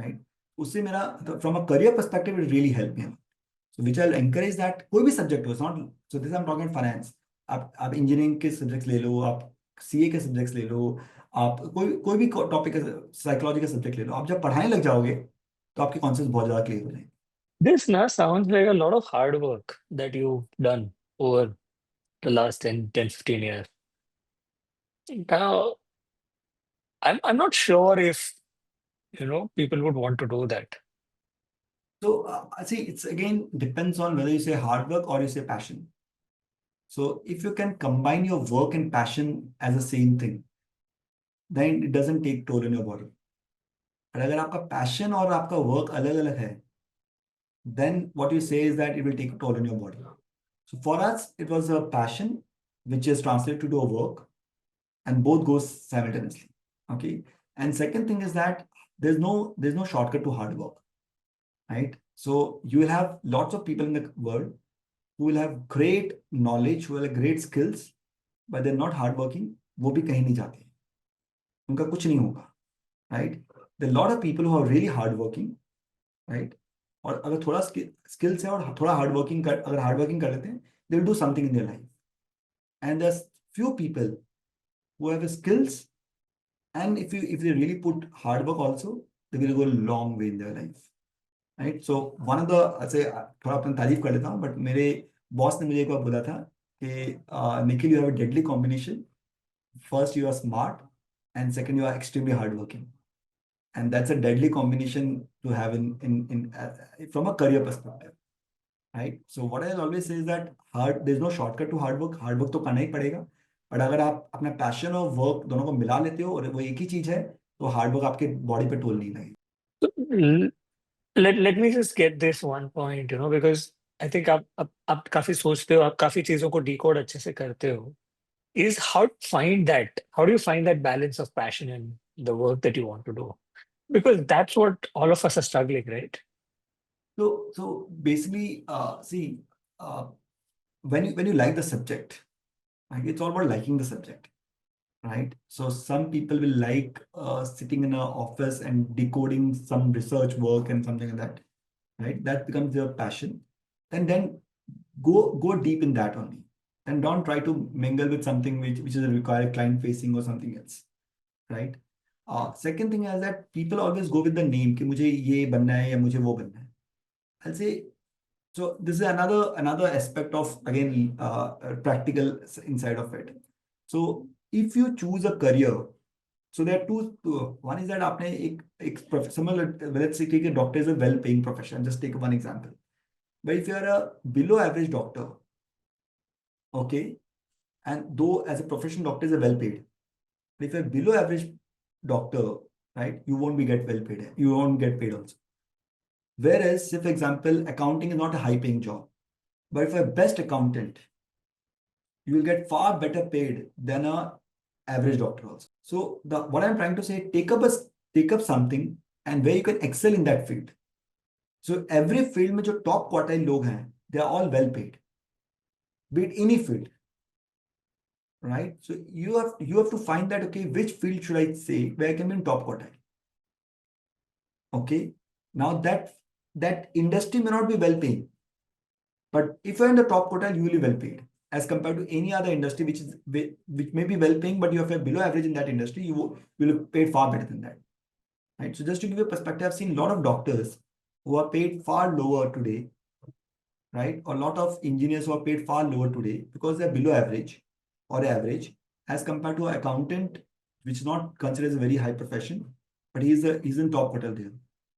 right? उससे मेरा, from a career perspective, it really helped me. So which I'll encourage that कोई भी subject हो, it's not, so this I'm talking finance, आप engineering के subjects ले लो, आप CA के subjects ले लो, आप कोई कोई भी टॉपिक का साइकोलॉजी का सब्जेक्ट ले लो, आप जब पढ़ाने लग जाओगे तो आपके कॉन्सेप्ट बहुत ज्यादा क्लियर हो जाएंगे। This now sounds like a lot of hard work that you've done over the last 10, 15 years. Now, I'm not sure if, people would want to do that. So see, it's again depends on whether you say hard work or you say passion. So if you can combine your work and passion as the same thing, then it doesn't take toll on your body. और अगर आपका passion और आपका work अलग अलग है, then what you say is that it will take a toll on your body. So for us, it was a passion which is translated to a work, and both goes simultaneously. Okay. And second thing is that there's no shortcut to hard work, right? So you will have lots of people in the world who will have great knowledge, who will have great skills, but they're not hardworking. वो भी कहीं नहीं जाते, उनका कुछ नहीं होगा, right? There are a lot of people who are really hardworking, right? और अगर थोड़ा स्किल्स है और थोड़ा अगर हार्डवर्किंग कर लेते हैं, they will do something in their life. And there's few people who have skills, and if they really put hard work also, they will go a long way in their life, right? So one of the, ऐसे थोड़ा अपनी तारीफ कर लेता हूँ, but मेरे boss ने मुझे एक बार बोला था कि Nikhil, you have a deadly combination, first you are smart and second you are extremely hard working, and that's a deadly combination to have in from a career perspective, right? So what I always say is that there's no shortcut to hard work तो करना ही पड़ेगा, but अगर आप अपना passion और work दोनों को मिला लेते हो और वो एक ही चीज है, तो हार्ड वर्क आपके बॉडी पे टोल नहीं लगेगा। So, let me just get this one point, because I think आप काफी सोचते हो, आप काफी चीजों को decode अच्छे से करते हो. Is how do you find that balance of passion in the work that you want to do? Because that's what all of us are struggling, right? So basically, see, uh, when you like the subject, like it's all about liking the subject, right? So some people will like sitting in an office and decoding some research work and something like that, right? That becomes their passion, and then go deep in that only, and don't try to mingle with something which is required client facing or something else, right? Second thing is that people always go with the name कि मुझे ये बनना है या मुझे वो बनना है. I'll say, so this is another aspect of, again, practical inside of it. So if you choose a career, so there are two. One is that आपने एक professional, let's say take a doctor is a well-paying profession. Just take one example. But if you are a below average doctor, okay, and though as a professional doctor is a well paid, but if you're below average doctor, right, you won't be get well paid. You won't get paid also. Whereas, say for example, accounting is not a high paying job, but if you're a best accountant, you will get far better paid than a average doctor also. So the what I'm trying to say, take up something and where you can excel in that field. So every field में जो top quartile लोग हैं, they are all well paid, be it any field, right? So you have to find that, okay, which field should I say where I can be in top quartile? Okay, now that industry may not be well paying, but if you're in the top quartile, you will be well paid. as compared to any other industry which may be well paying, but you are below average in that industry, you will be paid far better than that. Right. So just to give you a perspective, I've seen a lot of doctors who are paid far lower today, right? Or a lot of engineers who are paid far lower today because they're below average or average as compared to an accountant, which is not considered as a very high profession, but he's in top quartile there.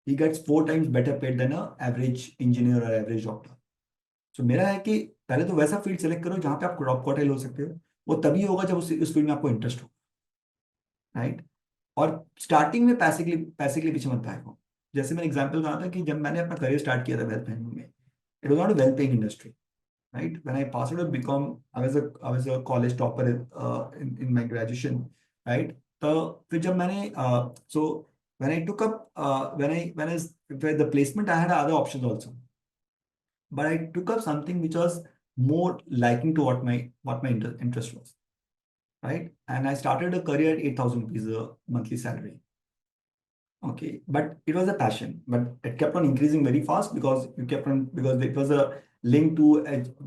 He gets 4 times better paid than a average engineer or average doctor. So मेरा है कि पहले तो वैसा field select करो जहां पे आप टॉप क्वार्टाइल हो सकते हो. वो तभी होगा जब उस फील्ड में आपको इंटरेस्ट हो, राइट. और स्टार्टिंग में पैसे के लिए पीछे मत भागो. जैसे मैंने एग्जांपल कहा था कि जब मैंने अपना करियर स्टार्ट किया था वेल्थ मैनेजमेंट में, it was not a well paying industry, right? When I passed out of BCom, I was a college topper in my graduation, right? So फिर जब मैंने so when I took up when the placement, I had other options also, but I took up something which was more liking to what my interest was, right? And I started a career at 8,000 rupees a monthly salary. Okay, but it was a passion, but it kept on increasing very fast because because it was a link to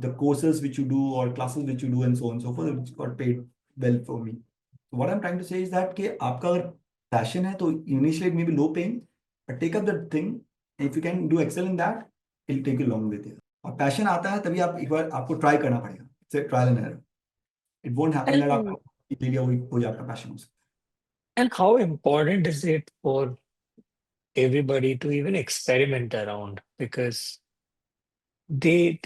the courses which you do or classes which you do and so on and so forth, which got paid well for me. So what I'm trying to say is that कि आपका अगर passion है तो initially it may be low paying, but take up the thing. If you can do excel in that, it'll take you a long way there. और passion आता है तभी आप एक बार आपको try करना पड़ेगा. It's a trial and error. It won't happen that And आपको इसीलिए वही आपका passion हो सकता है. and how important is it for everybody to even experiment around? Because they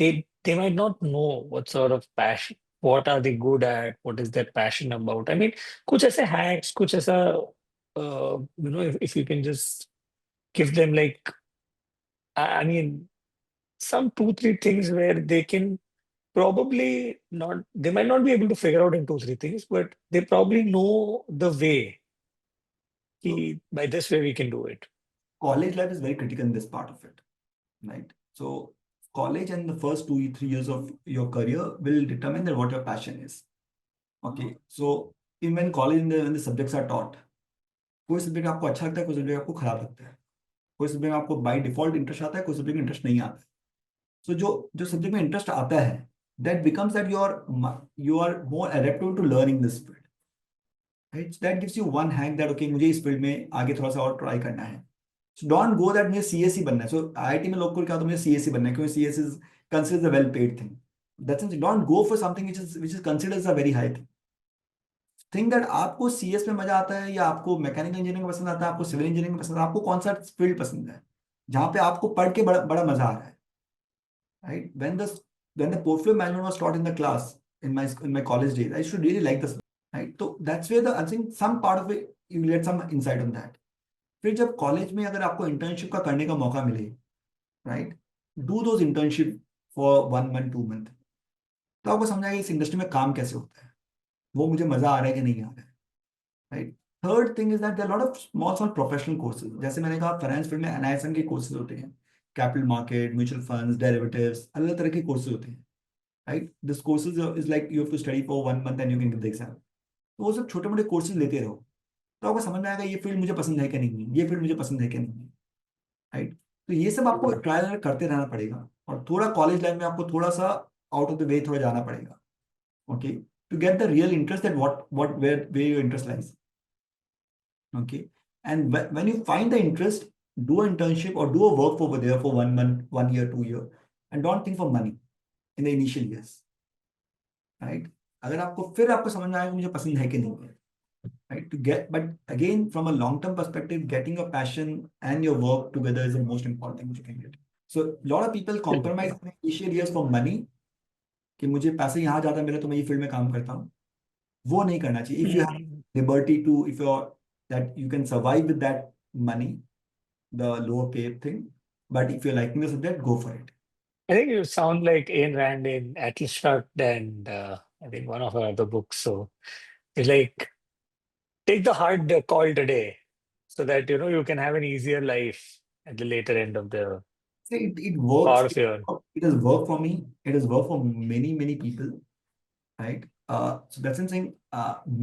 might not know what sort of passion, what are they good at, what is their passion about. I mean, कुछ ऐसे hacks, कुछ ऐसा if you can just give them like I mean some 2 3 things where they can probably not, they might not be able to figure out in 2 3 things, but they probably know the way. So By this way we can do it. college life is very critical in this part of it, right? So college and the first 2 3 years of your career will determine that what your passion is. Okay, so in when college when the subjects are taught, कोई subject आपको अच्छा लगता है, कोई subject आपको खराब लगता है, कोई सब्जेक्ट में आपको बाय डिफॉल्ट इंटरेस्ट आता है, कोई सब्जेक्ट में इंटरेस्ट नहीं आता है. सो जो जो सब्जेक्ट में इंटरेस्ट आता है, that becomes that you are more adaptable to learning this field, right? So that gives you one hack that okay मुझे इस फील्ड में आगे थोड़ा सा और ट्राई करना है. So don't go that मुझे सीएसई बनना है. So आईआईटी में लोग को क्या होता है मुझे सीएसई बनना है क्योंकि CSE is considered a well paid thing. That's it. Don't go for something which is considered as a very high thing. Think that आपको सीएस में मजा आता है या आपको मैकेनिकल इंजीनियरिंग पसंद आता है, आपको सिविल इंजीनियरिंग पसंद है, आपको कौन सा फील्ड पसंद है जहां पे आपको पढ़ के बड़ा मजा आ रहा है, right? When the portfolio management was taught in the class in my college days, I should really like this, right? So that's where I think some part of it you get some insight on that. फिर जब college में अगर आपको internship का करने का मौका मिले, right, do those internship for 1 month 2 month, तो आपको समझ आएगा इस इंडस्ट्री में काम कैसे होता है, वो मुझे मजा आ रहा है कि नहीं आ रहा है, right. Third thing is that there are lot of small professional courses. जैसे मैंने कहा फाइनेंस फील्ड में एनआईएसएम के कोर्सेज होते हैं, capital market, mutual funds, derivatives, अलग तरह के कोर्सेज होते हैं, right. This courses is like you have to study for 1 month and you can give the exam. तो वो सब छोटे मोटे कोर्सेज लेते रहो, तो आपको समझ में आएगा ये फील्ड मुझे पसंद है कि नहीं, ये फील्ड मुझे पसंद है कि नहीं, राइट. तो ये सब आपको ट्रायल करते रहना पड़ेगा और थोड़ा कॉलेज लाइफ में आपको थोड़ा सा आउट ऑफ द वे थोड़ा जाना पड़ेगा, okay, to get the real interest that what where your interest lies, okay. And when you find the interest, do an internship or do a work over there for 1 month, 1 year, 2 year, and don't think for money in the initial years, right? अगर आपको समझ में आएगा मुझे पसंद है कि नहीं है, right? But again, from a long-term perspective, getting your passion and your work together is the most important thing which you can get. So a lot of people compromise in the initial years for money, कि मुझे पैसे यहाँ ज्यादा मिले तो मैं ये field में काम करता हूँ. वो नहीं करना चाहिए. If you have liberty to, if you're that you can survive with that money, the lower pay thing, but if you're liking the subject, go for it. I think you sound like Ayn Rand in Atlas Shrugged and I think one of her other books. So it's like take the hard call today so that you can have an easier life at the later end of the See, it works. part of your. It has worked for me. It has worked for many people, right? So that's something.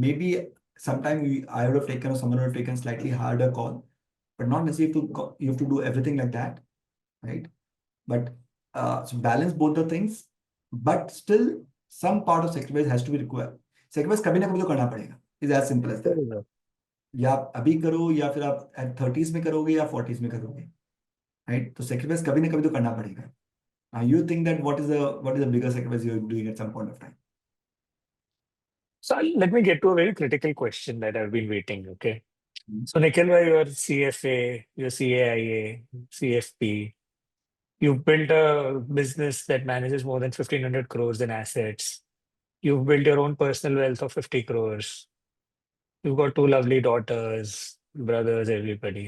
Maybe sometime I would have taken or someone would have taken slightly harder call, but not necessarily you have to do everything like that, right? But so balance both the things, but still some part of sacrifice has to be required. Sacrifice कभी ना कभी तो करना पड़ेगा. Is as simple as that. Very well. या आप अभी करो या फिर आप एट 30s में करोगे या 40s में करोगे, राइट? तो सेक्रीफाइस कभी ना कभी तो करना पड़ेगा. You think that what is the bigger sacrifice you are doing at some point of time? So let me get to a very critical question that I've been waiting. Okay. So Nikhil, you're CFA, you're CAIA, CFP. You've built a business that manages more than 1,500 crores in assets. You've built your own personal wealth of 50 crores. You've got two lovely daughters, brothers, everybody.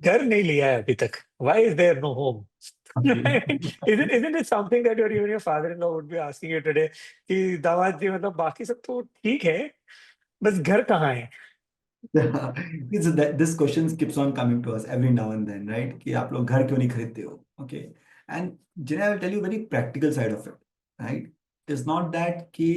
घर नहीं लिया है अभी तक. Why is there no home? Isn't it something that even your father-in-law would be asking you today? कि दामाद जी मतलब बाकी सब तो ठीक है, बस घर कहाँ है? So this question keeps on coming to us every now and then, right? कि आप लोग घर क्यों नहीं खरीदते हो? Okay. And Jinay, I will tell you very practical side of it, right? It's not that कि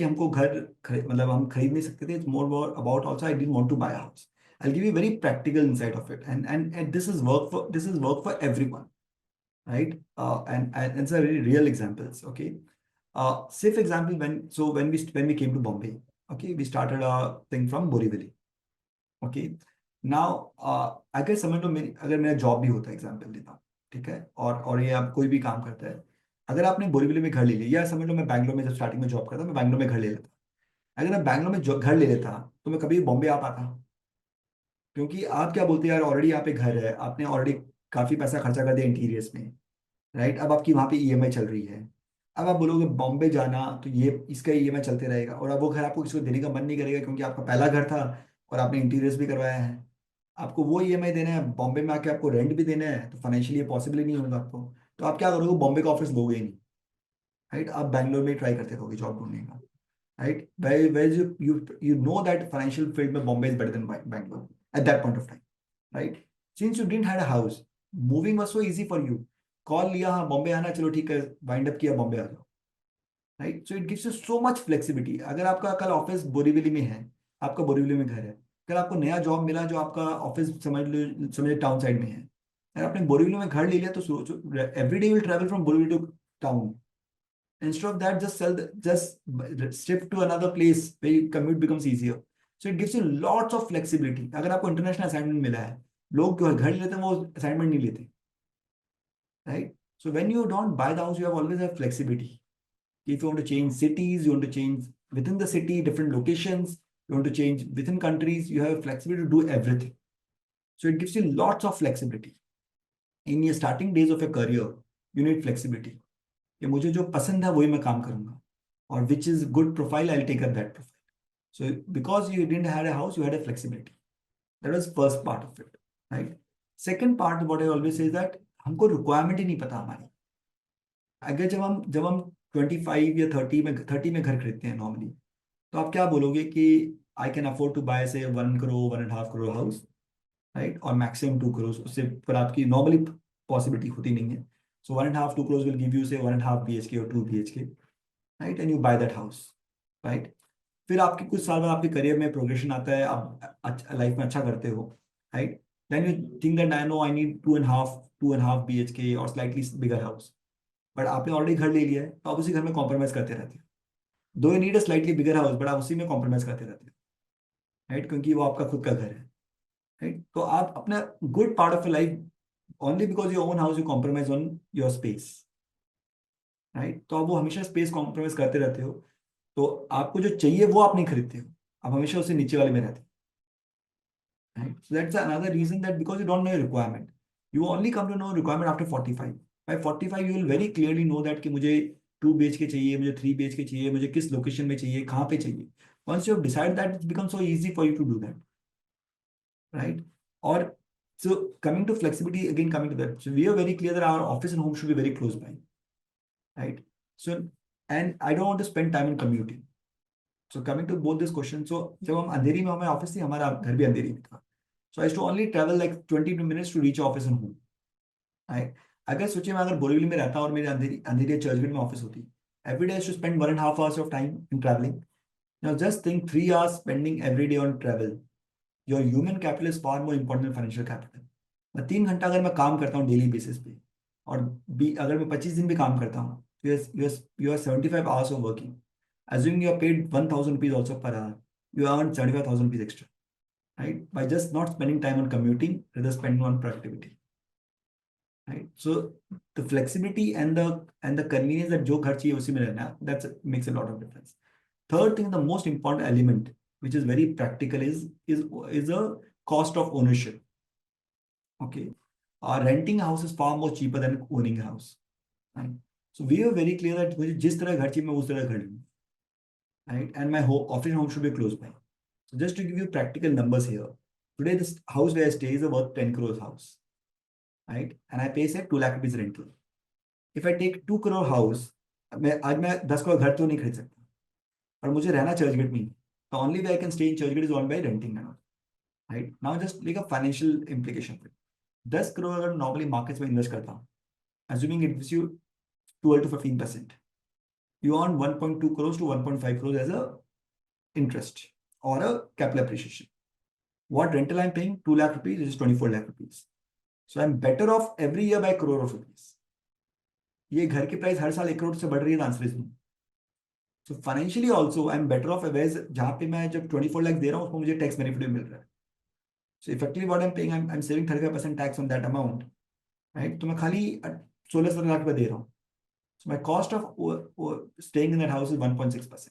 हमको मतलब हम खरीद नहीं सकते थे. It's more about also I didn't want to buy a house. I'll give you very practical insight of it, and this is work for everyone, right? And it's a very real examples. Okay. Say for example, when we came to Bombay, okay, we started a thing from Borivali. Okay. Now, अगर समझ लो अगर मेरा job भी होता है, example देता हूँ, ठीक है, और ये आप कोई भी काम करता है, अगर आपने बोरीवली में घर ले लिया, या समझ लो मैं बैंगलोर में जब स्टार्टिंग में जॉब करता, मैं बैंगलोर में घर ले लेता. अगर मैं बैंगलोर में घर ले लेता तो मैं कभी बॉम्बे आ पाता? क्योंकि आप क्या बोलते हैं यार, ऑलरेडी यहाँ पे घर है, आपने ऑलरेडी काफी पैसा खर्चा कर दिया इंटीरियर्स में, राइट? अब आपकी वहाँ पे ईएमआई चल रही है. अब आप बोलोगे बॉम्बे जाना तो ये इसका ईएमआई चलते रहेगा, और अब वो घर आपको किसी को देने का मन नहीं करेगा क्योंकि आपका पहला घर था और आपने इंटीरियर्स भी करवाया है. आपको वो ईएमआई देना है, बॉम्बे में आके आपको रेंट भी देना है, तो फाइनेंशियली पॉसिबल ही नहीं होगा आपको. तो आप क्या करोगे? बॉम्बे का ऑफिस लोगे ही नहीं, राइट? आप बैंगलोर में ट्राई करते रहोगे जॉब ढूंढने का, right? Where you know that financial field में Bombay is better than Bangalore at that point of time, right? Since you didn't had a house, moving was so easy for you. Call लिया, हाँ बॉम्बे आना, चलो ठीक है, wind up किया, बॉम्बे आ जाओ, right? So it gives you so much flexibility. अगर आपका कल ऑफिस बोरीवली में है, आपका बोरीवली में घर है, कल आपको नया जॉब मिला जो आपका ऑफिस समझ टाउन साइड में है, अगर आपने बोरीवली में घर ले लिया तो सोचो every day will travel from Borivali to town. Instead of that, just shift to another place where commute becomes easier. So it gives you lots of flexibility. अगर आपको इंटरनेशनल असाइनमेंट मिला है, लोग जो घर लेते हैं वो असाइनमेंट नहीं लेते, right? So when you don't buy the house, you have always have flexibility. If you want to change cities, you want to change within the city, different locations, you want to change within countries, you have flexibility to do everything. So it gives you lots of flexibility. In your starting days of your career, you need flexibility. कि मुझे जो पसंद है वही मैं काम करूंगा, और which is good profile, I'll take up that profile. So because you didn't have a house, you had a flexibility. That was first part of it, right? Second part, what I always say is that हमको requirement ही नहीं पता हमारी. अगर जब हम 25 या 30 में घर खरीदते हैं नॉर्मली, तो आप क्या बोलोगे कि I can afford to buy से 1 करोड़ 1.5 करोड़ हाउस, राइट? और मैक्सिमम 2 करोड़, उससे पर आपकी नॉर्मली पॉसिबिलिटी होती नहीं है. So 1.5 2 crores will give you say 1.5 BHK or 2 BHK, right? And you buy that house, right? फिर आपके कुछ साल बाद आपके करियर में प्रोग्रेशन आता है, आप लाइफ में अच्छा करते हो, right? Then you think that I know I need 2.5 BHK or slightly bigger house. But आपने ऑलरेडी घर ले लिया है, तो आप उसी घर में कॉम्प्रोमाइज करते रहते हो. दो you need a slightly bigger house, but आप उसी में कॉम्प्रोमाइज करते रहते हो, राइट? क्योंकि वो आपका खुद का घर है, राइट? तो आप अपना good part of life, only because you own house you compromise on your space, right? तो आप वो हमेशा स्पेस कॉम्प्रोमाइज करते रहते हो, तो आपको जो चाहिए वो आप नहीं खरीदते हो, आप हमेशा उससे नीचे वाले में रहते हो, right? So that's another reason, that because you don't know your requirement, you only come to know requirement after 45. By 45 you will very clearly know that कि मुझे 2 BHK चाहिए, मुझे 3 BHK चाहिए, मुझे किस लोकेशन में चाहिए, कहाँ पे चाहिए. Once you have decided that, it becomes so easy for you to do that, right? Or so coming to flexibility, again coming to that, so we are very clear that our office and home should be very close by, right? So, and I don't want to spend time in commuting. So coming to both this question, so जब हम अंधेरी में हमारे office थी, हमारा घर भी अंधेरी में था. So I used to only travel like 20 minutes to reach office and home. Right? अगर सोचिए मैं अगर बोरीवली में रहता और मेरे अंधेरी अंधेरी चर्चगेट में ऑफिस होती, every day I used to spend 1.5 hours of time in traveling. Now just think 3 hours spending every day on travel. Your human capital is far more important than financial capital. मैं 3 घंटा अगर मैं काम करता हूँ daily basis पे, और अगर मैं 25 दिन भी काम करता हूँ, You are 75 hours of working. Assuming you are paid 1,000 rupees also per hour, you earn 75,000 rupees extra, right? By just not spending time on commuting, rather spending on productivity, right? So the flexibility and the convenience that जो घर चाहिए उसी में रहना, that makes a lot of difference. Third thing, the most important element, which is very practical, is a cost of ownership. Okay, renting a house is far more cheaper than owning a house. Right? So we are very clear that मुझे जिस तरह घर चाहिए मैं उस तरह घर लूँ, right? And my office home should be close by. So just to give you practical numbers here, today this house where I stay is a worth 10 crores house, right? And I pay say 2 lakh rupees rental. If I take 2 crore house, मैं 10 करोड़ घर तो नहीं खरीद सकता, पर मुझे रहना चर्चगेट में, the only way I can stay in churchgate is on by renting now, right? Now just like a financial implication. 10 crore अगर normally markets में invest करता हूँ, assuming it gives you 12 to 15%, you earn 1.2 crores to 1.5 crores as a interest or a capital appreciation. What rental I'm paying? 2 lakh rupees, which is 24 lakh rupees. So I'm better off every year by crore of rupees. ये घर की price हर साल 1 करोड़ से बढ़ रही है, answer is no. So financially also I am better off ways, जहाँ पे मैं जब 24 लाख दे रहा हूँ उसको मुझे टैक्स बेनिफिट मिल रहा है. So effectively what I am paying, I am saving 35% tax on that amount, right? तो मैं खाली 16-17 लाख रुपये दे रहा हूँ. So my cost of staying in that house is 1.6%,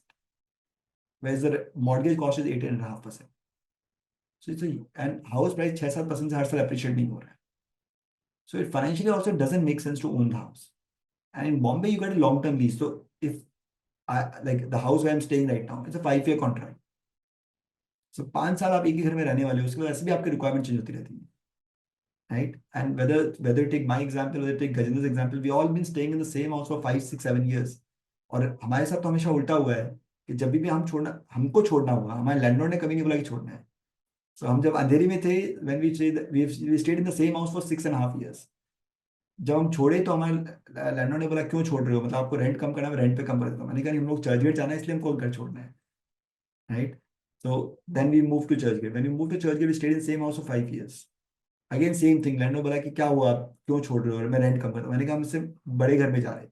whereas the mortgage cost is 8.5%. So it's a, and house price 6-7% से हर साल appreciate नहीं हो रहा है. So it financially also doesn't make sense to own the house. And in Bombay, you get a long-term lease. So if like the house where I'm staying right now, it's a 5-year contract. So 5 साल आप एक ही घर में रहने वाले हो, उसके बाद ऐसे भी आपकी रिक्वायरमेंट चेंज होती रहती है, right? And whether you take my example, whether you take Gajendra's example, we all been staying in the same house for 5, 6, 7 years. और हमारे साथ तो हमेशा उल्टा हुआ है कि जब भी हमको छोड़ना हुआ, हमारे लैंडलॉर्ड ने कभी नहीं बोला कि छोड़ना है. So हम जब अंधेरी में थे, when we stayed in the same house for 6.5 years. जब हम छोड़े तो हमारे लैंडलॉर्ड ने बोला क्यों छोड़ रहे हो, मतलब आपको रेंट कम करना है, रेंट पे कम कर देता हूँ. मैंने कहा हम लोग चर्चगेट जाना है इसलिए हमको घर छोड़ना है, right? So then we moved to Churchgate. When we moved to Churchgate, we stayed in the same house for 5 years. Again same thing. Landlord बोला कि क्या हुआ, आप क्यों छोड़ रहे हो, मैं रेंट कम करता हूँ. मैंने कहा हम इससे बड़े घर में जा रहे हैं.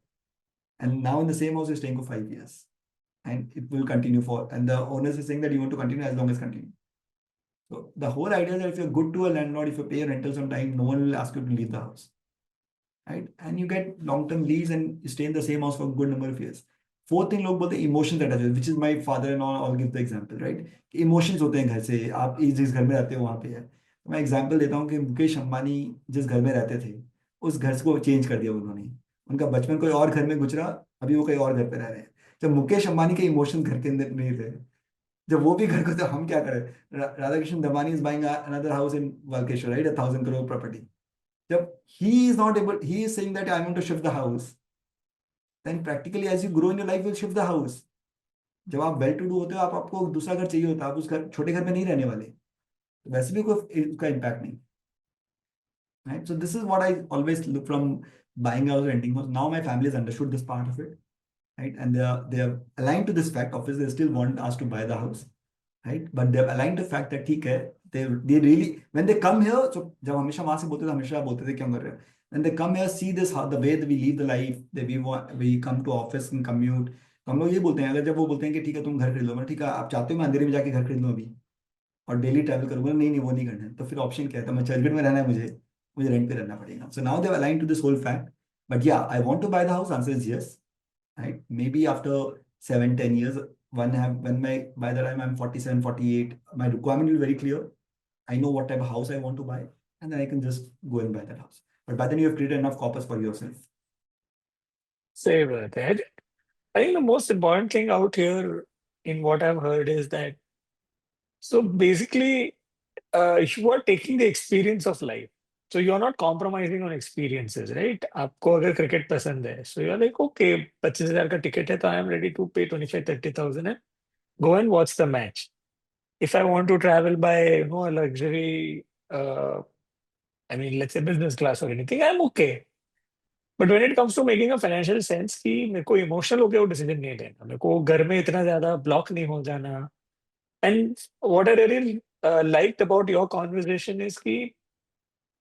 And now in the same house we're staying for 5 years, and it will continue for. And the owners is saying that you want to continue as long as continue. So the whole idea is that if you're good to a landlord, if you pay your rentals on time, no one will ask you to leave the house, right? And you get long-term lease and you stay in the same house for a good number of years. Fourth thing लोग बोलते हैं emotions attach, which is my father-in-law all give the example, right? कि emotions होते हैं घर से, आप जिस घर में रहते हो वहाँ पे है. तो मैं एग्जांपल देता हूँ कि मुकेश अंबानी जिस घर में रहते थे, उस घर को चेंज कर दिया उन्होंने. उनका बचपन कोई और घर में गुजरा, अभी वो कोई और घर पे रह रहे हैं. जब मुकेश अंबानी के इमोशन घर के अंदर नहीं थे, जब वो भी घर को, तो हम क्या करें? Radhakrishna Damani is buying another house in Walkeshwar, right? 1,000 crore property. जब he is not able, he is saying that I want to shift the house, then practically as you grow in your life, you'll shift the house. जब आप well to do होते हो, आपको दूसरा घर चाहिए होता है, आप उस घर छोटे घर में नहीं रहने वाले, तो वैसे भी कोई उसका इम्पैक्ट नहीं, right? So this is what I always look from buying a house or renting house. Now my family has understood this part of it, right? And they are aligned to this fact. Obviously, they still want us to buy the house, right? But they're aligned to the fact that ठीक है, they really, when they come here, so जब हमेशा वहां से बोलते थे, हमेशा बोलते थे क्यों कर रहे हो, when they come here, see this, how the way that we live the life, that we come to office and commute. तो हम लोग ये बोलते हैं, अगर जब वो बोलते हैं कि ठीक है तुम घर खरीद लो, मैं ठीक है आप चाहते हो मैं अंधेरे में जाके घर खरीद लूँ अभी और डेली ट्रैवल करूंगा, नहीं नहीं वो नहीं करना है, तो फिर ऑप्शन क्या है? तो मैं चर्चगेट में रहना है, मुझे रेंट पे रहना पड़ेगा. So now they are aligned to this whole fact. But yeah, I want to buy the house, answer is yes, right? Maybe after 7, 10 years, when by the time I'm 47, 48, my requirement will be very clear. I know what type of house I want to buy, and then I can just go and buy that house. But by then you have created enough coppers for yourself. Same with that. I think the most important thing out here in what I've heard is that so basically you are taking the experience of life. So you're not compromising on experiences, right? आपको अगर cricket पसंद है, so you're like, okay, 25,000 का ticket है, तो I am ready to pay 25-30,000 and go and watch the match. If I want to travel by, a luxury, I mean, let's say business class or anything, I'm okay. But when it comes to making a financial sense, कि मेरे को emotional होके वो decision नहीं लेना, मेरे को घर में इतना ज्यादा ब्लॉक नहीं हो जाना. And what I really liked about your conversation is कि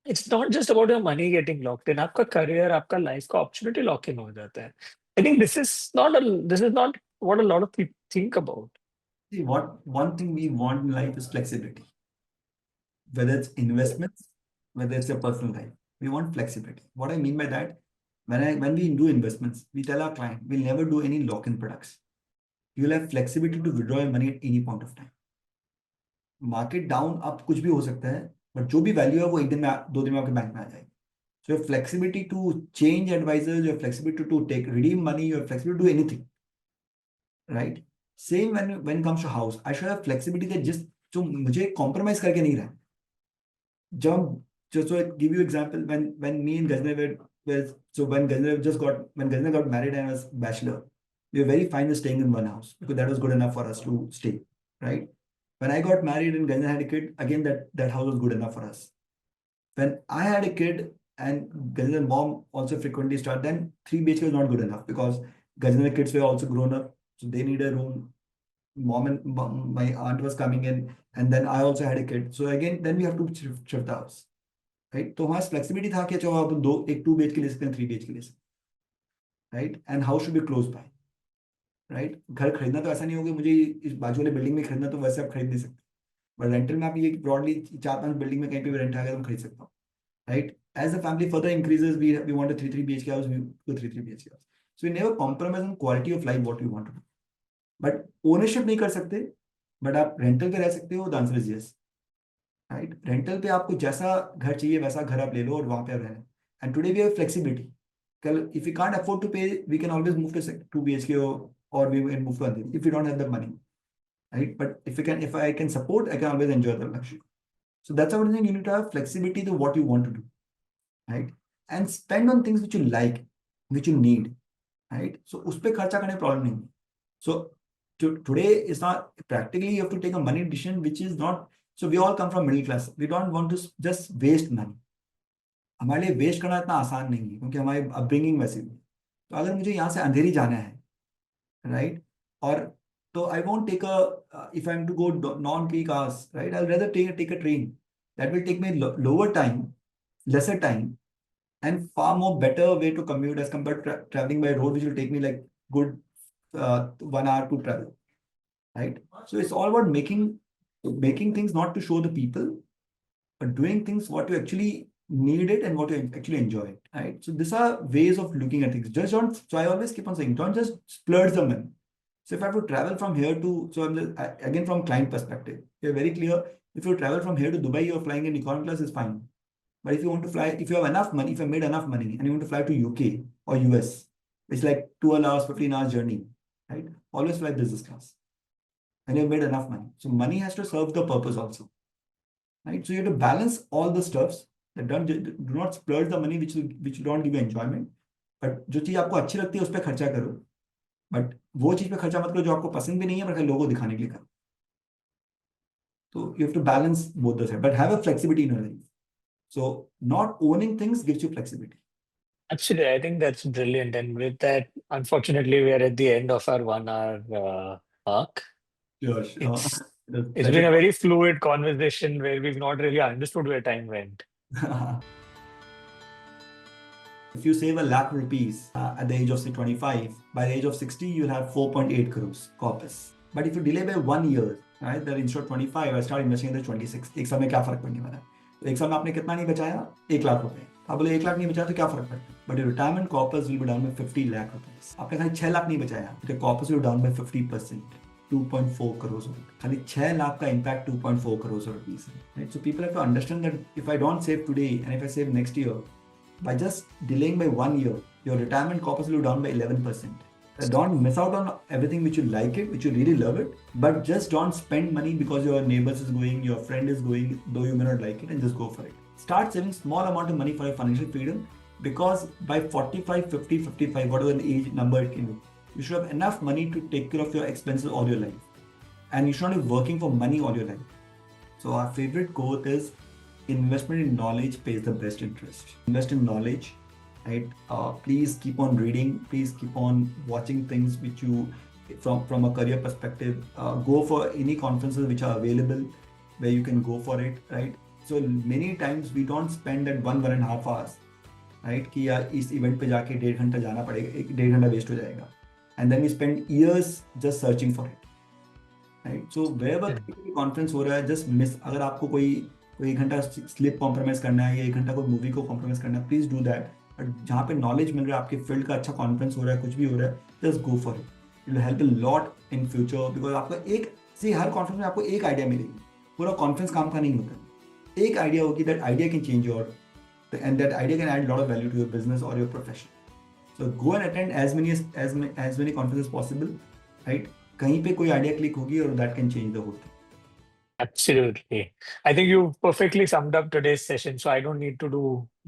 it's not just about your money getting locked in, आपका करियर, आपका लाइफ का अपॉर्चुनिटी लॉक इन हो जाता है. I think this is not what a lot of people think about. See, what one thing we want in life is flexibility, whether it's investments, whether it's your personal life. We want flexibility. What I mean by that, when we do investments, we tell our client we'll never do any lock-in products. You'll have flexibility to withdraw your money at any point of time. Market down up कुछ भी हो सकता है, but जो भी value है वो एक दिन में 2 दिन में आपके बैंक में आ जाएगी. So you have flexibility to change advisors, you have flexibility to take redeem money, you have flexibility to do anything, right? Same when it comes to house, I should have flexibility that just जो मुझे compromise करके नहीं रहा. जब just so I give you example when me and Gazna were so when Gazna got married and I was bachelor, we were very fine with staying in one house because that was good enough for us to stay, right? When I got married and Gazna had a kid, again that house was good enough for us. When I had a kid and Gazina's mom also frequently started, then 3 BHK was not good enough because Gazina's kids were also grown up, so they need a room. My aunt was coming in, and then I also had a kid. So again, then we have to shift the house, right? तो हमारा flexibility था कि चलो आप 2 BHK ले सकते हैं, 3 BHK ले सकते हैं, right? And house should be close by, right? घर खरीदना तो ऐसा नहीं होगा मुझे इस बाजू वाले बिल्डिंग में खरीदना, तो वैसे आप खरीद नहीं सकते. बट रेंटल में आप ये ब्रॉडली 4-5 बिल्डिंग में कहीं पे भी रेंट आ गया तो खरीद सकता हूँ, right? As the family further increases, we want a 3 BHK house, we go 3 BHK house. So we never compromise on quality of life what we want to do. But ownership नहीं कर सकते, but आप rental पे रह सकते हो. The answer is yes, right? Rental पे आपको जैसा घर चाहिए वैसा घर आप ले लो और वहाँ पे आप रहना. And today we have flexibility. If we can't afford to pay, we can always move to 2 BHK or we can move to Andheri if we don't have the money, right? But if I can support, I can always enjoy the luxury. So that's how you need to have flexibility to what you want to do, right? And spend on things which you like, which you need, right? So उस पे खर्चा करने problem नहीं. So today is not practically you have to take a money decision which is not. So we all come from middle class. We don't want to just waste money. हमारे लिए waste करना इतना आसान नहीं है क्योंकि हमारी अपब्रिंगिंग वैसी है. तो अगर मुझे यहाँ से अंधेरी जाना है, right? और तो I won't take if I'm to go non-peak hours, right? I'll rather take a train that will take me lower time, lesser time, and far more better way to commute as compared to traveling by road, which will take me like good 1 hour to travel, right? So it's all about making things not to show the people, but doing things what you actually need it and what you actually enjoy it, right? So these are ways of looking at things. Just don't. So I always keep on saying, don't just splurge the money. So if I have to travel from here to, so I'm just, again from client perspective, we're very clear. If you travel from here to Dubai, you're flying in economy class is fine. But if you want to fly, if you have enough money, if you have made enough money and you want to fly to UK or US, it's like 12 hours, 15 hours journey, right? Always fly business class. And you've made enough money. So money has to serve the purpose also, right? So you have to balance all the stuffs that do not splurge the money which don't give you enjoyment. But जो चीज आपको अच्छी लगती है उस पर खर्चा करो. But वो चीज पे खर्चा मत करो जो आपको पसंद भी नहीं है पर लोगों को दिखाने के लिए करो. So you have to balance both the sides, but have a flexibility in your life. So not owning things gives you flexibility. Absolutely, I think that's brilliant. And with that, unfortunately, we are at the end of our 1 hour mark. Sure. It's been a very fluid conversation where we've not really understood where time went. If you save ₹1,00,000 at the age of say 25, by the age of 60, you'll have 4.8 crores corpus. But if you delay by 1 year, right, that instead of 25, I start investing in the 26. एक साल में क्या फर्क पड़ने वाला है? तो एक साल में आपने कितना नहीं बचाया? ₹1,00,000. आप बोले 1 लाख नहीं बचाया तो क्या फर्क पड़ता है? But your retirement corpus will be down by ₹50 lakh. आपने खाली 6 लाख नहीं बचाया, तो corpus will be down by 50%. 2.4 crores. खाली 6 लाख का impact 2.4 crores rupees. Right? So people have to understand that if I don't save today and if I save next year, by just delaying by 1 year, your retirement corpus will be down by 11%. Don't miss out on everything which you like it, which you really love it, but just don't spend money because your neighbors is going, your friend is going, though you may not like it, and just go for it. Start saving small amount of money for your financial freedom, because by 45, 50, 55, whatever the age number it can be, you should have enough money to take care of your expenses all your life. And you should not be working for money all your life. So our favorite quote is, investment in knowledge pays the best interest. Invest in knowledge, right? Please keep on reading. Please keep on watching things which you, from a career perspective, go for any conferences which are available where you can go for it, right? So many times we don't spend that 1.5 hours right, कि यार इस event पे जाके 1.5 घंटा जाना पड़ेगा, 1.5 घंटा waste हो जाएगा, and then we spend years just searching for it, right. So where Hmm. Conference हो रहा है, जस्ट मिस, अगर आपको कोई कोई 1 घंटा स्लिप कॉम्प्रोमाइज करना है या 1 घंटा कोई मूवी को कॉम्प्रोमाइज करना है, प्लीज डू दैट। बट जहाँ पे नॉलेज मिल रहा है, आपके फील्ड का अच्छा कॉन्फ्रेंस हो रहा है, कुछ भी हो रहा है, just go for it. It will help a lot in future, because आपका एक सी हर कॉन्फ्रेंस में आपको एक आइडिया मिलेगी, पूरा कॉन्फ्रेंस काम का नहीं होता, एक आइडिया होगी, that idea can change your, and that idea can add a lot of value to your business or your profession. So go and attend as many conferences possible, right? कहीं पे कोई idea click होगी और that can change the whole thing. Absolutely. I think you perfectly summed up today's session, so I don't need to do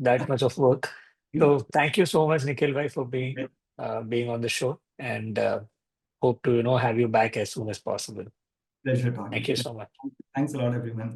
that much of work. So thank you so much, Nikhil bhai, for being on the show, and hope to have you back as soon as possible. Pleasure talking Thank to you you. so much. Thanks a lot, everyone.